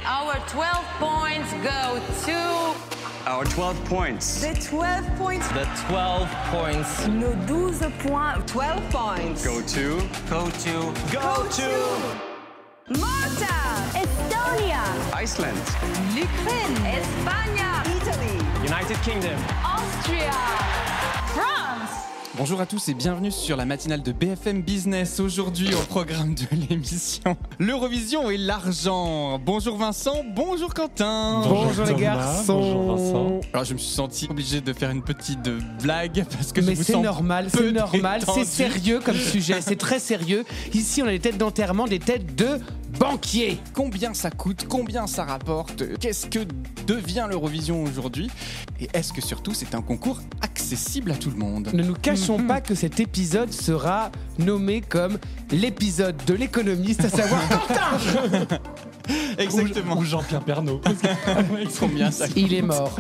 our 12 points go to... Our 12 points. The 12 points. The 12 points. Nos 12 points. 12 points. Go to. Go to. Go to. Malta. Estonia. Iceland. L'Ukraine. Espagne. Italy. United Kingdom. Austria. France. Bonjour à tous et bienvenue sur la matinale de BFM Business. Aujourd'hui au programme de l'émission, l'Eurovision et l'argent. Bonjour Vincent, bonjour Quentin. Bonjour les garçons. Bonjour Vincent. Alors je me suis senti obligé de faire une petite blague parce que Mais je vous c'est sens normal, peu c'est normal, détendu. c'est sérieux comme sujet, c'est très sérieux. Ici on a des têtes d'enterrement, des têtes de banquiers. Combien ça coûte, combien ça rapporte, qu'est-ce que devient l'Eurovision aujourd'hui et est-ce que surtout c'est un concours accessible à tout le monde? Ne nous cachons pas que cet épisode sera nommé comme l'épisode de l'économiste, à savoir Quentin. Exactement. Ou Jean-Pierre Pernaut. Combien ça coûte? Il est mort.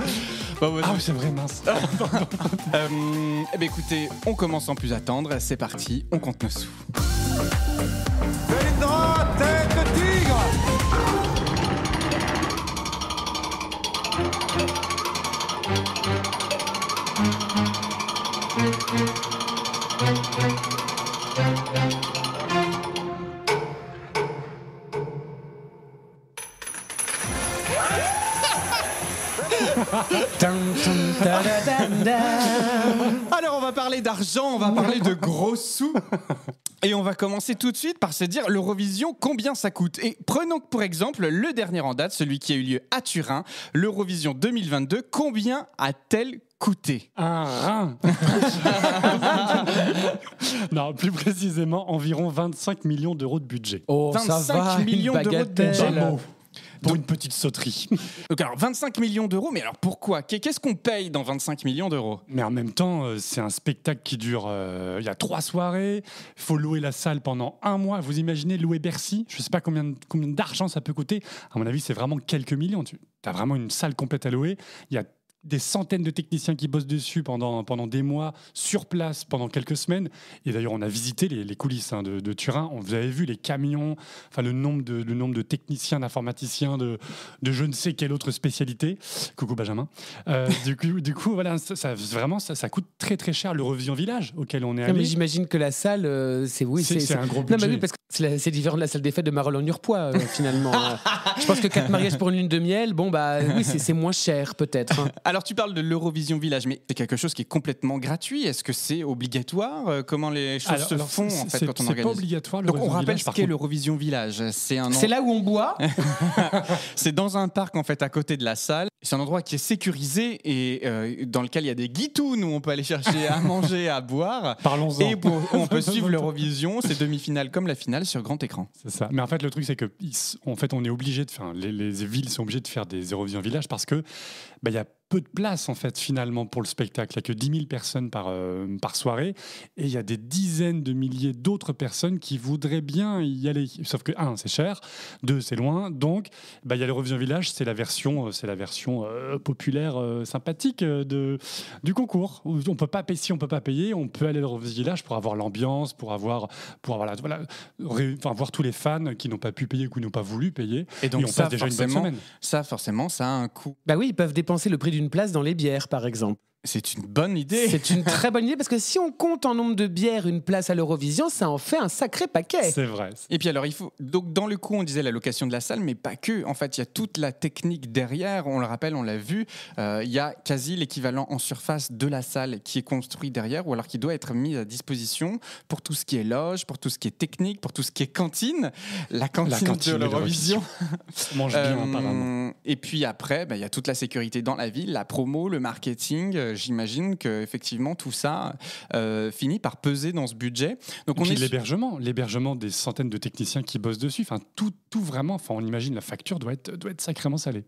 Bah, ouais, Ah oui, c'est vrai, mince. Eh bien écoutez, on commence sans plus attendre, c'est parti, on compte nos sous. Alors on va parler d'argent, on va parler de gros sous et on va commencer tout de suite par se dire l'Eurovision, combien ça coûte. Et prenons pour exemple le dernier en date, celui qui a eu lieu à Turin, l'Eurovision 2022, combien a-t-elle coûté? Un rein. Non, plus précisément, environ 25 millions d'euros de budget. Oh, 25 millions d'euros de budget. Bravo. Pour une petite sauterie. Donc alors 25 millions d'euros, mais alors pourquoi? Qu'est-ce qu'on paye dans 25 millions d'euros? Mais en même temps, c'est un spectacle qui dure... Il y a 3 soirées, il faut louer la salle pendant 1 mois. Vous imaginez louer Bercy? Je ne sais pas combien d'argent ça peut coûter. À mon avis, c'est vraiment quelques millions. Tu as vraiment une salle complète à louer. Il y a des centaines de techniciens qui bossent dessus pendant des mois, sur place, pendant quelques semaines. Et d'ailleurs, on a visité les coulisses de Turin. Vous avez vu les camions, enfin le nombre de techniciens, d'informaticiens, de je ne sais quelle autre spécialité. Coucou Benjamin. Du coup, voilà, ça coûte très très cher l'Eurovision Village auquel on est allé. Non, mais j'imagine que la salle, c'est un gros Non, budget. mais oui, parce que c'est différent de la salle des fêtes de Marolles-en-Urpois, finalement. Je pense que 4 mariages pour une lune de miel, bon, bah oui, c'est moins cher, peut-être. Hein. Alors tu parles de l'Eurovision Village, mais c'est quelque chose qui est complètement gratuit. Est-ce que c'est obligatoire? Comment les choses se font en fait quand on organise? C'est pas obligatoire. Donc on rappelle Village, ce qu'est l'Eurovision Village. C'est là où on boit. C'est dans un parc en fait à côté de la salle. C'est un endroit qui est sécurisé et dans lequel il y a des guitounes où on peut aller chercher à manger, à boire. Parlons-en. Et on peut suivre l'Eurovision, ces demi-finales comme la finale sur grand écran. C'est ça. Mais en fait, le truc, c'est que en fait, on est obligé de faire. Les villes sont obligées de faire des Eurovision Village parce que il y a peu de place en fait finalement pour le spectacle. Il n'y a que 10 000 personnes par soirée et il y a des dizaines de milliers d'autres personnes qui voudraient bien y aller. Sauf que 1, c'est cher, 2, c'est loin. Donc, il y a l'Eurovision Village, c'est la version populaire, sympathique du concours. Où on peut pas payer, si on peut pas payer, on peut aller à l'Eurovision Village pour avoir l'ambiance, pour voir tous les fans qui n'ont pas pu payer ou qui n'ont pas voulu payer. Et donc on passe déjà une bonne semaine. Ça forcément, ça a un coût. Bah oui, ils peuvent dépenser le prix d'une place dans les bières, par exemple. C'est une bonne idée. C'est une très bonne idée parce que si on compte en nombre de bières une place à l'Eurovision, ça en fait un sacré paquet. C'est vrai. Et puis alors, donc dans le coup, on disait la location de la salle, mais pas que. En fait, il y a toute la technique derrière. On le rappelle, on l'a vu. Il y a quasi l'équivalent en surface de la salle qui est construit derrière, ou alors qui doit être mis à disposition pour tout ce qui est loge, pour tout ce qui est technique, pour tout ce qui est cantine. La cantine de l'Eurovision. On mange bien, apparemment. Et puis après, il y a toute la sécurité dans la ville, la promo, le marketing. J'imagine que effectivement tout ça finit par peser dans ce budget. Donc et puis l'hébergement des centaines de techniciens qui bossent dessus. Enfin tout vraiment. Enfin on imagine la facture doit être sacrément salée.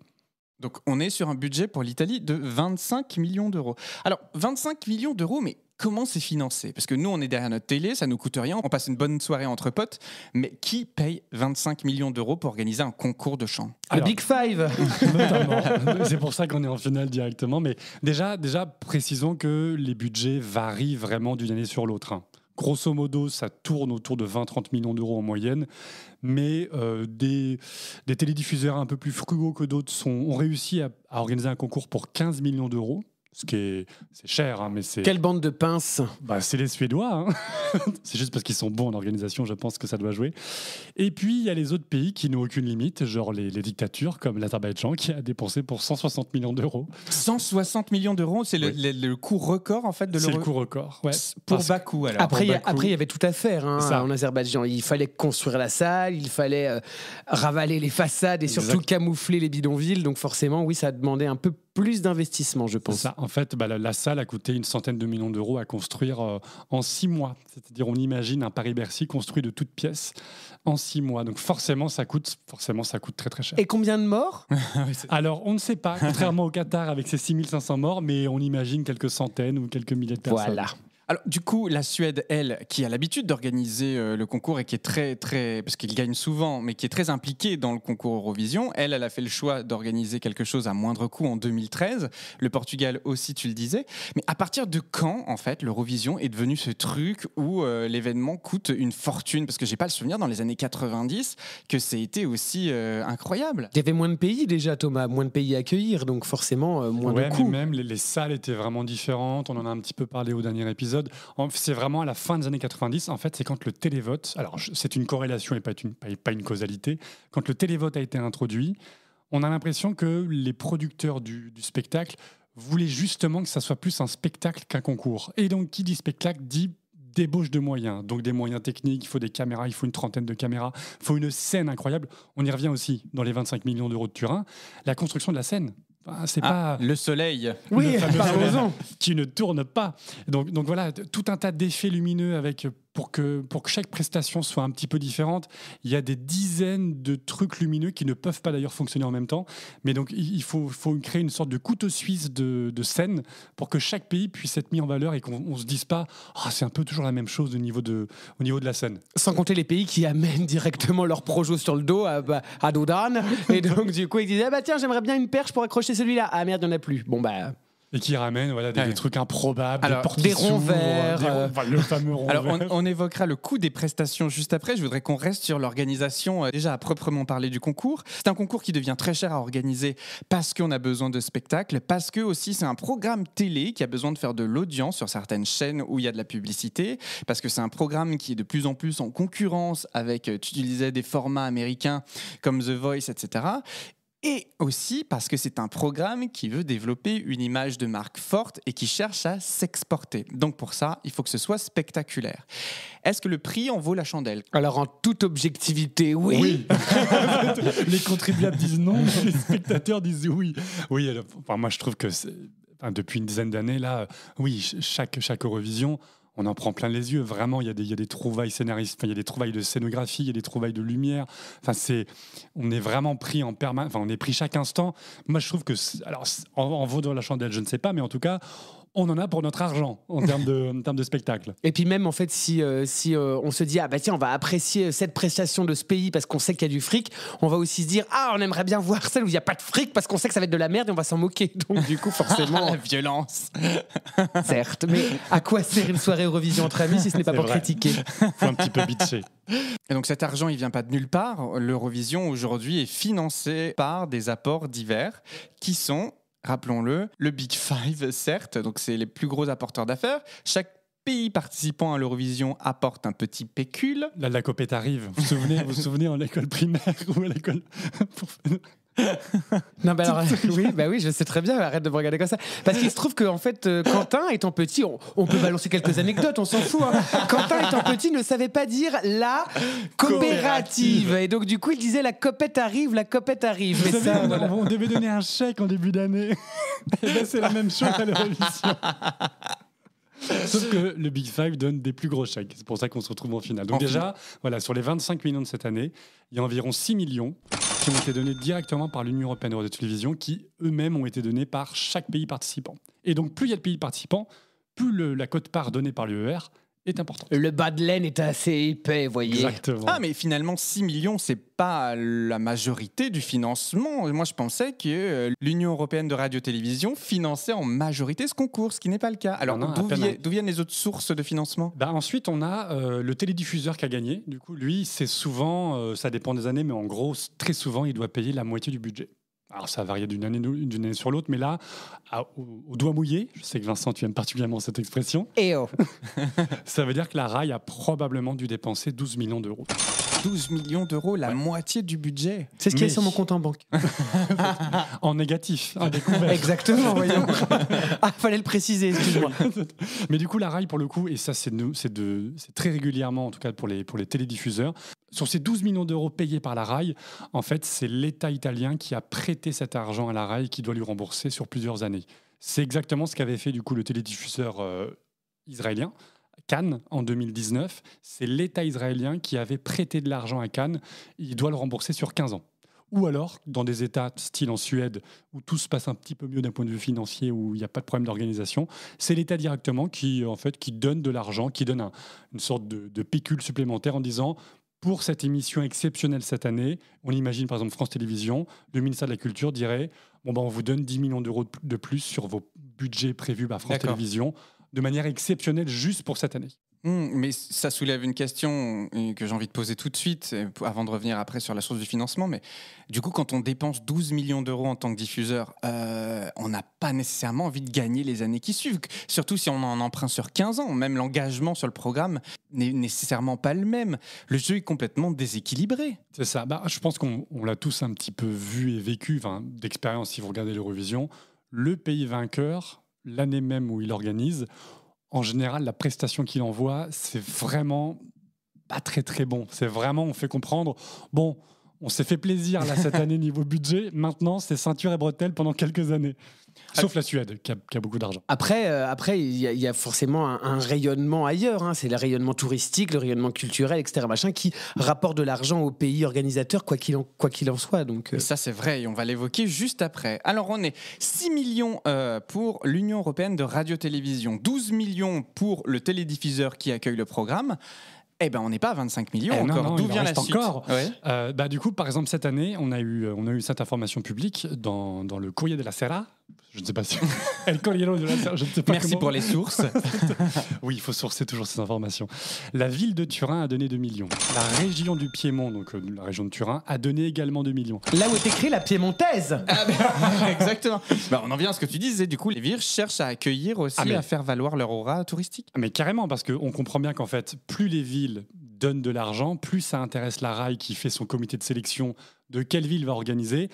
Donc on est sur un budget pour l'Italie de 25 millions d'euros. Alors 25 millions d'euros, mais comment c'est financé? Parce que nous, on est derrière notre télé, ça nous coûte rien, on passe une bonne soirée entre potes, mais qui paye 25 millions d'euros pour organiser un concours de chant? Le Big Five. Notamment. C'est pour ça qu'on est en finale directement. Mais déjà, précisons que les budgets varient vraiment d'une année sur l'autre. Grosso modo, ça tourne autour de 20-30 millions d'euros en moyenne, mais des télédiffuseurs un peu plus frugaux que d'autres ont réussi à organiser un concours pour 15 millions d'euros. C'est cher, hein, mais c'est... Quelle bande de pinces. C'est les Suédois. Hein. C'est juste parce qu'ils sont bons en organisation, je pense que ça doit jouer. Et puis, il y a les autres pays qui n'ont aucune limite, genre les dictatures, comme l'Azerbaïdjan, qui a dépensé pour 160 millions d'euros. 160 millions d'euros, c'est le coût record en fait de l'euro. C'est le coût record, ouais. Pour Bakou, alors. Après, il y avait tout à faire en Azerbaïdjan. Il fallait construire la salle, il fallait ravaler les façades et surtout camoufler les bidonvilles. Donc forcément, oui, ça a demandé un peu plus d'investissement, je pense. C'est ça. En fait, la salle a coûté une centaine de millions d'euros à construire en 6 mois. C'est-à-dire, on imagine un Paris-Bercy construit de toutes pièces en 6 mois. Donc forcément, ça coûte très très cher. Et combien de morts? Alors, on ne sait pas, contrairement au Qatar avec ses 6500 morts, mais on imagine quelques centaines ou quelques milliers de personnes. Voilà. Alors, du coup, la Suède, elle, qui a l'habitude d'organiser le concours et qui est très, très, parce qu'il gagne souvent, mais qui est très impliquée dans le concours Eurovision, elle a fait le choix d'organiser quelque chose à moindre coût en 2013. Le Portugal aussi, tu le disais. Mais à partir de quand, en fait, l'Eurovision est devenu ce truc où l'événement coûte une fortune? Parce que j'ai pas le souvenir dans les années 90 que c'était aussi incroyable. Il y avait moins de pays déjà, Thomas, moins de pays à accueillir, donc forcément moins de coûts. Mais même les salles étaient vraiment différentes. On en a un petit peu parlé au dernier épisode. C'est vraiment à la fin des années 90, en fait, c'est quand le télévote, alors c'est une corrélation et pas une causalité, quand le télévote a été introduit, on a l'impression que les producteurs du spectacle voulaient justement que ça soit plus un spectacle qu'un concours. Et donc, qui dit spectacle dit débauche de moyens, donc des moyens techniques, il faut des caméras, il faut une trentaine de caméras, il faut une scène incroyable. On y revient aussi dans les 25 millions d'euros de Turin, la construction de la scène. C'est pas le soleil. Oui, parlons-en. Qui ne tourne pas. Donc voilà, tout un tas d'effets lumineux pour que chaque prestation soit un petit peu différente. Il y a des dizaines de trucs lumineux qui ne peuvent pas d'ailleurs fonctionner en même temps. Mais donc il faut créer une sorte de couteau suisse de scène pour que chaque pays puisse être mis en valeur et qu'on se dise pas c'est un peu toujours la même chose au niveau de la scène. Sans compter les pays qui amènent directement leur projo sur le dos à dos d'âne. Et donc du coup ils disent tiens, j'aimerais bien une perche pour accrocher celui-là. Ah merde, il n'y en a plus. Bon et qui ramène des trucs improbables, alors, des portes des ronds verts, le fameux rond alors vert. on évoquera le coût des prestations juste après. Je voudrais qu'on reste sur l'organisation, déjà à proprement parler du concours. C'est un concours qui devient très cher à organiser parce qu'on a besoin de spectacles, parce que aussi c'est un programme télé qui a besoin de faire de l'audience sur certaines chaînes où il y a de la publicité, parce que c'est un programme qui est de plus en plus en concurrence avec, tu utilisais des formats américains comme The Voice, etc. Et aussi parce que c'est un programme qui veut développer une image de marque forte et qui cherche à s'exporter. Donc pour ça, il faut que ce soit spectaculaire. Est-ce que le prix en vaut la chandelle? Alors en toute objectivité, oui. Les contribuables disent non, les spectateurs disent oui. Oui, moi je trouve que depuis une dizaine d'années, là, oui, chaque Eurovision, on en prend plein les yeux. Vraiment, il y a des trouvailles scénaristes, il y a des trouvailles de scénographie, il y a des trouvailles de lumière. On est vraiment pris en permanence. On est pris chaque instant. Moi, je trouve que, en vaut de la chandelle, je ne sais pas, mais en tout cas, on en a pour notre argent en termes de spectacle. Et puis même en fait, si on se dit tiens, on va apprécier cette prestation de ce pays parce qu'on sait qu'il y a du fric, on va aussi se dire on aimerait bien voir celle où il n'y a pas de fric parce qu'on sait que ça va être de la merde et on va s'en moquer. Donc du coup forcément la violence. Certes, mais à quoi sert une soirée Eurovision entre amis si ce n'est pas pour critiquer? Faut un petit peu bitcher. Et donc cet argent, il vient pas de nulle part. L'Eurovision aujourd'hui est financé par des apports divers qui sont, rappelons-le, le Big Five, certes, donc c'est les plus gros apporteurs d'affaires. Chaque pays participant à l'Eurovision apporte un petit pécule. Là, la copette arrive. Vous vous souvenez en école primaire ou à l'école Non, alors, oui, je sais très bien, arrête de me regarder comme ça. Parce qu'il se trouve qu'en fait, Quentin étant petit, on peut balancer quelques anecdotes, on s'en fout. Quentin étant petit ne savait pas dire la coopérative. Et donc, du coup, il disait la copette arrive. Vous savez, on devait donner un chèque en début d'année. Et là, c'est la même chose à l'Eurovision. Sauf que le Big Five donne des plus gros chèques. C'est pour ça qu'on se retrouve en finale. Donc déjà, sur les 25 millions de cette année, il y a environ 6 millions qui ont été donnés directement par l'Union européenne de télévision, qui eux-mêmes ont été donnés par chaque pays participant. Et donc, plus il y a de pays participants, plus la quote-part donnée par l'UER est importante. Le bas de laine est assez épais, vous voyez. Exactement. Ah, mais finalement, 6 millions, c'est pas la majorité du financement. Moi, je pensais que l'Union européenne de radio-télévision finançait en majorité ce concours, ce qui n'est pas le cas. Alors, Non, à peine. d'où viennent les autres sources de financement? Ensuite, on a le télédiffuseur qui a gagné. Du coup, lui, c'est souvent, ça dépend des années, mais en gros, très souvent, il doit payer la moitié du budget. Alors, ça varie d'une année sur l'autre, mais là, au doigt mouillé, je sais que Vincent, tu aimes particulièrement cette expression, Et oh. ça veut dire que la RAI a probablement dû dépenser 12 millions d'euros. 12 millions d'euros, la moitié du budget. C'est ce qu'il y a Mais- sur mon compte en banque. En négatif, à découvert. Exactement, voyons. Ah, fallait le préciser, excuse-moi. Mais du coup, la RAI, pour le coup, et ça, c'est très régulièrement, en tout cas pour les télédiffuseurs, sur ces 12 millions d'euros payés par la RAI, en fait, c'est l'État italien qui a prêté cet argent à la RAI qui doit lui rembourser sur plusieurs années. C'est exactement ce qu'avait fait du coup le télédiffuseur israélien, Cannes, en 2019. C'est l'État israélien qui avait prêté de l'argent à Cannes. Il doit le rembourser sur 15 ans. Ou alors, dans des États style en Suède, où tout se passe un petit peu mieux d'un point de vue financier, où il n'y a pas de problème d'organisation, c'est l'État directement qui donne de l'argent, qui donne une sorte de pécule supplémentaire en disant pour cette émission exceptionnelle cette année, on imagine par exemple France Télévisions, le ministère de la Culture dirait on vous donne 10 millions d'euros de plus sur vos budgets prévus par France D'accord. Télévisions de manière exceptionnelle juste pour cette année. Mais ça soulève une question que j'ai envie de poser tout de suite, avant de revenir après sur la source du financement. Mais du coup, quand on dépense 12 millions d'euros en tant que diffuseur, on n'a pas nécessairement envie de gagner les années qui suivent. Surtout si on a un emprunt sur 15 ans. Même l'engagement sur le programme n'est nécessairement pas le même. Le jeu est complètement déséquilibré. C'est ça. Je pense qu'on l'a tous un petit peu vu et vécu, d'expérience si vous regardez l'Eurovision. Le pays vainqueur, l'année même où il organise, en général, la prestation qu'il envoie, c'est vraiment pas très très bon. C'est vraiment, on fait comprendre, on s'est fait plaisir là cette année niveau budget, maintenant c'est ceinture et bretelles pendant quelques années. Sauf la Suède, qui a beaucoup d'argent. Après, il y a forcément un rayonnement ailleurs. Hein. C'est le rayonnement touristique, le rayonnement culturel, etc. qui rapporte de l'argent au pays organisateur, quoi qu'il en soit. Donc, Et ça, c'est vrai, et on va l'évoquer juste après. Alors, on est 6 millions pour l'Union européenne de radio-télévision, 12 millions pour le télédiffuseur qui accueille le programme. Eh ben, on n'est pas à 25 millions encore. Non, D'où il en vient la reste suite? encore. Ouais. Du coup, par exemple, cette année, on a eu cette information publique dans le Corriere della Sera. Je ne sais pas si... El Corriere della Sera, je ne sais pas Merci comment. pour les sources. Oui, il faut sourcer toujours ces informations. La ville de Turin a donné 2 millions. La région du Piémont, donc la région de Turin, a donné également 2 millions. là où est écrit la piémontaise. Exactement. On en vient à ce que tu disais. Du coup, les villes cherchent à accueillir aussi, à faire valoir leur aura touristique. Mais carrément, parce qu'on comprend bien qu'en fait, plus les villes donnent de l'argent, plus ça intéresse la RAI qui fait son comité de sélection de quelle ville va organiser.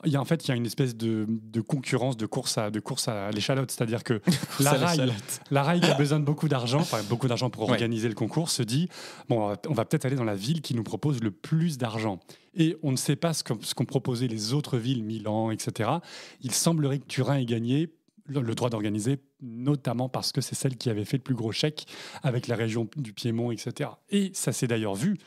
Il y a une espèce de concurrence, de course à l'échalote. C'est-à-dire que la RAI qui a besoin de beaucoup d'argent pour organiser le concours, se dit on va peut-être aller dans la ville qui nous propose le plus d'argent. Et on ne sait pas ce qu'ont proposé les autres villes, Milan, etc. Il semblerait que Turin ait gagné le droit d'organiser, notamment parce que c'est celle qui avait fait le plus gros chèque avec la région du Piémont, etc. Et ça s'est d'ailleurs vu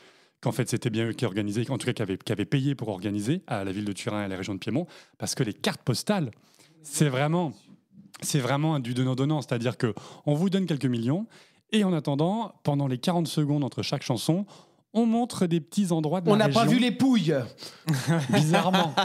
qu'en fait c'était bien eux qui organisaient, en tout cas qui avaient payé pour organiser à la ville de Turin et à la région de Piémont, parce que les cartes postales, c'est vraiment du donnant-donnant, c'est-à-dire qu'on vous donne quelques millions, et en attendant, pendant les 40 secondes entre chaque chanson, on montre des petits endroits de la région. On n'a pas vu les pouilles. Bizarrement.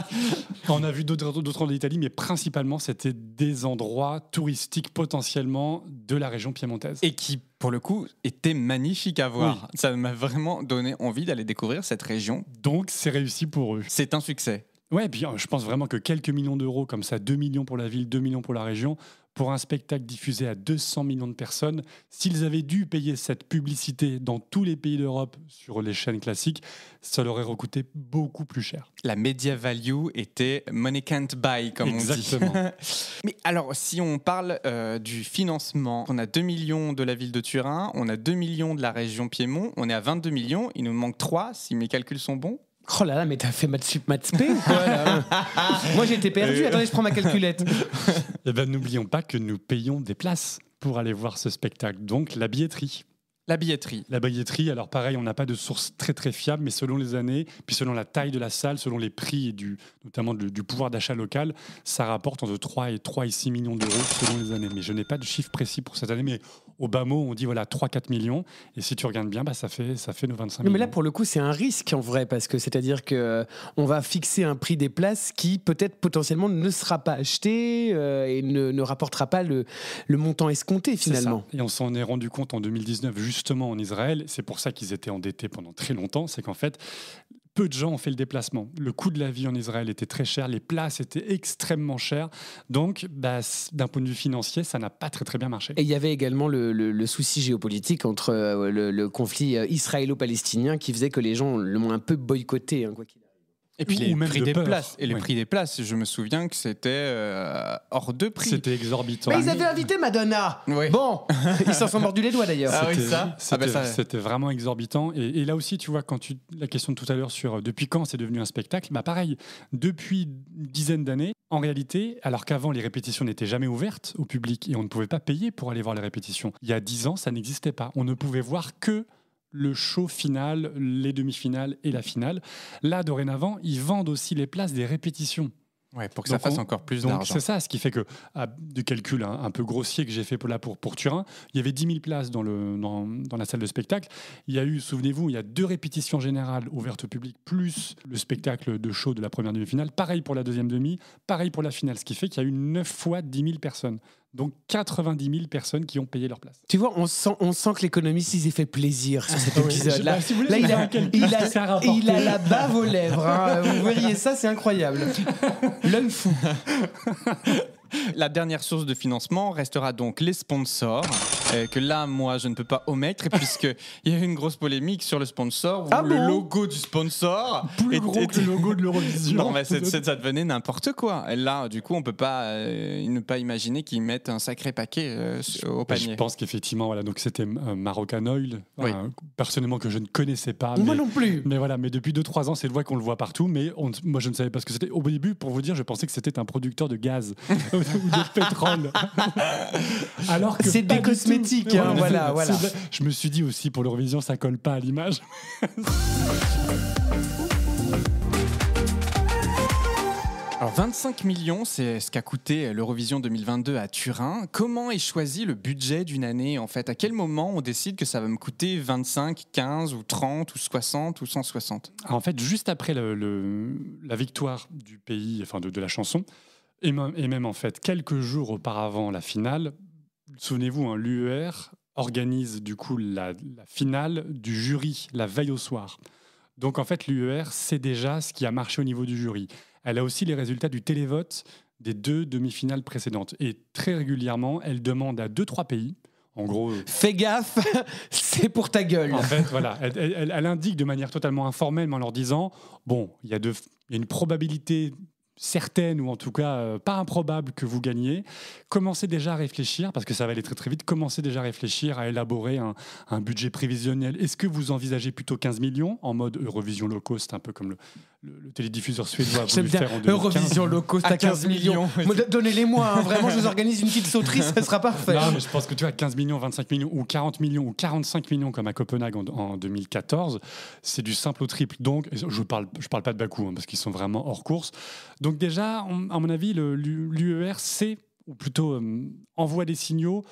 On a vu d'autres endroits d'Italie, mais principalement, c'était des endroits touristiques potentiellement de la région piémontaise. Et qui, pour le coup, étaient magnifiques à voir. Oui. Ça m'a vraiment donné envie d'aller découvrir cette région. Donc, c'est réussi pour eux. C'est un succès. Ouais, et puis je pense vraiment que quelques millions d'euros, comme ça, 2 millions pour la ville, 2 millions pour la région, pour un spectacle diffusé à 200 millions de personnes, s'ils avaient dû payer cette publicité dans tous les pays d'Europe sur les chaînes classiques, ça leur aurait recouté beaucoup plus cher. La media value était money can't buy, comme Exactement. on dit. Mais alors, si on parle du financement, on a 2 millions de la ville de Turin, on a 2 millions de la région Piémont, on est à 22 millions, il nous manque 3, si mes calculs sont bons. Oh là là, mais t'as fait maths sup, maths spé ou quoi là? Moi j'étais perdu, attendez, je prends ma calculette. Eh ben, n'oublions pas que nous payons des places pour aller voir ce spectacle, donc la billetterie. La billetterie. La billetterie, alors pareil, on n'a pas de source très très fiable, mais selon les années, puis selon la taille de la salle, selon les prix et notamment du pouvoir d'achat local, ça rapporte entre 3 et 6 millions d'euros selon les années. Mais je n'ai pas de chiffre précis pour cette année, mais Au bas mot, on dit voilà 3-4 millions. Et si tu regardes bien, ça fait nos 25 Non, millions. mais là, pour le coup, c'est un risque en vrai, parce que c'est-à-dire qu'on va fixer un prix des places qui, peut-être, potentiellement, ne sera pas acheté et ne rapportera pas le montant escompté, finalement. C'est ça. Et on s'en est rendu compte en 2019, justement en Israël. C'est pour ça qu'ils étaient endettés pendant très longtemps. C'est qu'en fait, peu de gens ont fait le déplacement. Le coût de la vie en Israël était très cher, les places étaient extrêmement chères. Donc, d'un point de vue financier, ça n'a pas très très bien marché. Et il y avait également le souci géopolitique entre le conflit israélo-palestinien qui faisait que les gens l'ont un peu boycotté, quoi qu'il arrive. Et puis Ou les même prix de des peur. places. Et les Ouais. prix des places, je me souviens que c'était hors de prix. C'était exorbitant. Mais ils avaient invité Madonna. Oui. Bon, ils s'en sont mordus les doigts d'ailleurs. Ah oui, C'était- ça. C'était, Ah bah ça- c'était vraiment exorbitant. Et là aussi, tu vois, la question de tout à l'heure sur depuis quand c'est devenu un spectacle, pareil, depuis une dizaine d'années, en réalité, alors qu'avant les répétitions n'étaient jamais ouvertes au public et on ne pouvait pas payer pour aller voir les répétitions, il y a 10 ans, ça n'existait pas. On ne pouvait voir que le show final, les demi-finales et la finale. Là, dorénavant, ils vendent aussi les places des répétitions. Ouais, pour que Donc ça fasse on- encore plus Donc d'argent. c'est ça, ce qui fait que, de calcul un peu grossier que j'ai fait pour Turin, il y avait 10 000 places dans la salle de spectacle. Il y a eu, souvenez-vous, il y a 2 répétitions générales ouvertes au public, plus le spectacle de show de la première demi-finale. Pareil pour la deuxième demi, pareil pour la finale, ce qui fait qu'il y a eu 9 fois 10 000 personnes. Donc 90 000 personnes qui ont payé leur place. Tu vois, on sent que l'économiste s'y fait plaisir sur cet épisode. Là, si vous voulez, là, je il vais a, faire un calcul, il a- ça rapporte. il a la bave aux lèvres. Hein. Vous verriez ça, c'est incroyable. L'œil fou. La dernière source de financement restera donc les sponsors, que là, moi, je ne peux pas omettre, puisqu'il y a eu une grosse polémique sur le sponsor, où Ah le bon logo du sponsor Plus gros que le logo de l'Eurovision. Non, mais ça devenait n'importe quoi. Et là, du coup, on ne peut pas ne pas imaginer qu'ils mettent un sacré paquet au Je panier. pense qu'effectivement, voilà, donc c'était Moroccan Oil, Oui. personnellement que je ne connaissais pas. Moi mais- non plus. Mais voilà, mais depuis 2-3 ans, c'est le voit qu'on le voit partout. Mais moi, je ne savais pas ce que c'était. Au début, pour vous dire, je pensais que c'était un producteur de gaz ou de pétrole. Alors que C'est pas des du cosmétiques, tout. hein, voilà. Je me suis dit aussi pour l'Eurovision, ça colle pas à l'image. Alors 25 millions, c'est ce qu'a coûté l'Eurovision 2022 à Turin. Comment est choisi le budget d'une année en fait? À quel moment on décide que ça va me coûter 25, 15 ou 30 ou 60 ou 160? En fait, juste après la victoire du pays, enfin de la chanson, et même en fait quelques jours auparavant la finale, souvenez-vous, hein, l'UER organise du coup la finale du jury la veille au soir. Donc en fait, l'UER sait déjà ce qui a marché au niveau du jury. Elle a aussi les résultats du télévote des 2 demi-finales précédentes. Et très régulièrement, elle demande à 2-3 pays, en gros... Fais gaffe, c'est pour ta gueule. En fait, voilà, elle indique de manière totalement informelle, mais en leur disant, bon, il y a une probabilité certaine, ou en tout cas pas improbable que vous gagniez. Commencez déjà à réfléchir, parce que ça va aller très très vite, commencez déjà à réfléchir, à élaborer un budget prévisionnel. Est-ce que vous envisagez plutôt 15 millions, en mode Eurovision low cost, un peu comme le télédiffuseur suédois a J'aime voulu bien faire en 2015. Eurovision low cost à 15 millions. Donnez-les-moi, hein, vraiment, je vous organise une petite sauterie, ça sera parfait. Non, mais je pense que tu vois, 15 millions, 25 millions ou 40 millions ou 45 millions comme à Copenhague en 2014, c'est du simple au triple. Donc, je parle pas de Bakou, hein, parce qu'ils sont vraiment hors course. Donc déjà, à mon avis, l'UER sait, ou plutôt envoie des signaux.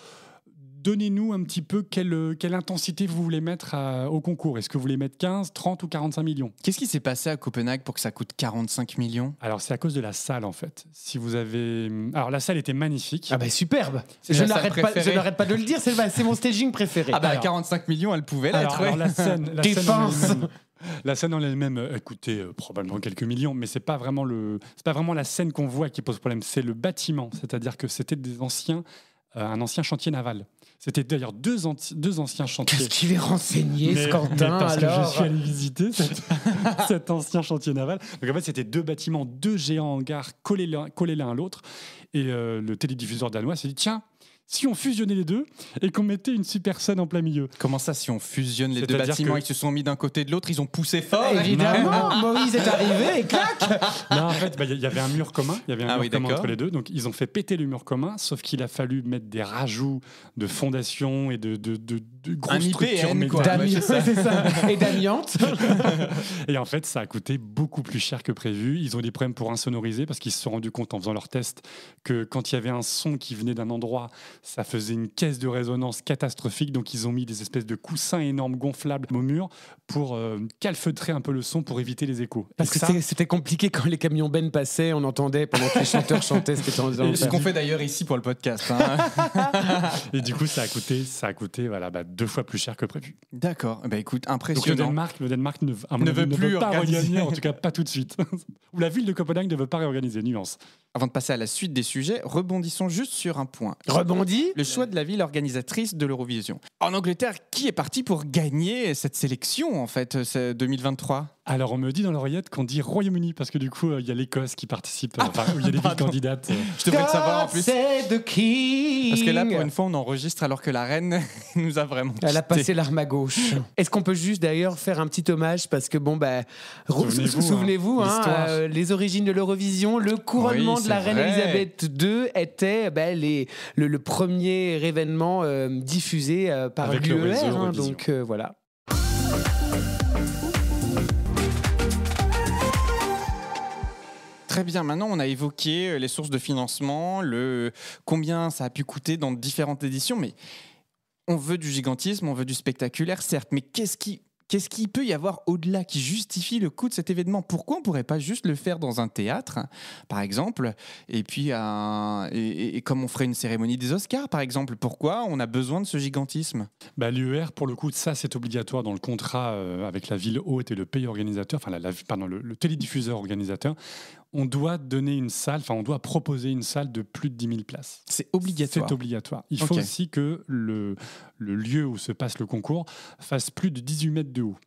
Donnez-nous un petit peu quelle intensité vous voulez mettre au concours. Est-ce que vous voulez mettre 15, 30 ou 45 millions? Qu'est-ce qui s'est passé à Copenhague pour que ça coûte 45 millions? Alors, c'est à cause de la salle, en fait. Si vous avez... Alors, la salle était magnifique. Ah bah superbe. C'est Je la salle préférée. n'arrête pas de le dire, c'est mon staging préféré. Ah bah Alors- 45 millions, elle pouvait l'être. Alors, ouais. la scène en Défense. elle-même, la scène en elle-même a coûté probablement quelques millions, mais c'est pas vraiment la scène qu'on voit qui pose problème, c'est le bâtiment. C'est-à-dire que c'était un ancien chantier naval. C'était d'ailleurs deux anciens chantiers. Qu'est-ce qu'il est renseigné, ce Quentin, parce que je alors suis allé visiter cet ancien chantier naval. Donc en fait, c'était 2 bâtiments, 2 géants hangars collés l'un à l'autre. Et le télédiffuseur danois s'est dit, tiens, si on fusionnait les deux et qu'on mettait une super scène en plein milieu. Comment ça, si on fusionne les deux C'est-à-dire bâtiments, que- ils se sont mis d'un côté de l'autre, ils ont poussé fort? Évidemment, Moïse est arrivé et clac. Non, en fait, il y avait un mur commun. Il y avait un Ah mur oui, commun d'accord. entre les deux. Donc, ils ont fait péter le mur commun, sauf qu'il a fallu mettre des rajouts de fondations et de grosse Un structure IPN, quoi. médiatique. Ouais, c'est ça. C'est ça. Et d'amiante. Et en fait, ça a coûté beaucoup plus cher que prévu. Ils ont eu des problèmes pour insonoriser parce qu'ils se sont rendus compte en faisant leurs tests que quand il y avait un son qui venait d'un endroit, ça faisait une caisse de résonance catastrophique. Donc ils ont mis des espèces de coussins énormes gonflables au mur pour calfeutrer un peu le son pour éviter les échos. Parce Et que ça, c'était compliqué quand les camions Ben passaient, on entendait pendant que les chanteurs chantaient, c'était en Ce qu'on fait d'ailleurs ici pour le podcast. hein. et du coup, ça a coûté voilà, 2 fois plus cher que prévu. D'accord. Bah écoute, Donc impressionnant. le Danemark à mon Ne avis, veut plus pas organiser. réorganiser, en tout cas pas tout de suite. Ou la ville de Copenhague ne veut pas réorganiser, nuance. Avant de passer à la suite des sujets, rebondissons juste sur un point. Rebondis. Le choix de la ville organisatrice de l'Eurovision. En Angleterre, qui est parti pour gagner cette sélection, en fait, c'est 2023 Alors on me dit dans l'oreillette qu'on dit Royaume-Uni parce que du coup il y a l'Écosse qui participe, enfin il y a des villes candidates. Je devrais le savoir en plus. C'est the king. Parce que là, pour une fois, on enregistre alors que la reine nous a vraiment Elle a quittés. passé l'arme à gauche. Est-ce qu'on peut juste d'ailleurs faire un petit hommage parce que souvenez-vous, l'histoire. les origines de l'Eurovision, le couronnement Oui, de la c'est reine vrai. Elisabeth II était le premier événement diffusé par Avec le l'UER. réseau Eurovision. Donc voilà. Très bien, maintenant on a évoqué les sources de financement, combien ça a pu coûter dans différentes éditions, mais on veut du gigantisme, on veut du spectaculaire, certes, mais qu'est-ce qu'il peut y avoir au-delà qui justifie le coût de cet événement? Pourquoi on ne pourrait pas juste le faire dans un théâtre, par exemple, et puis et comme on ferait une cérémonie des Oscars, par exemple? Pourquoi on a besoin de ce gigantisme? L'UER pour le coup ça c'est obligatoire dans le contrat avec la ville hôte et le pays organisateur, enfin le télédiffuseur organisateur. On doit donner une salle, enfin on doit proposer une salle de plus de 10 000 places. C'est obligatoire. C'est obligatoire. Il faut Ok. aussi que le lieu où se passe le concours fasse plus de 18 mètres de haut.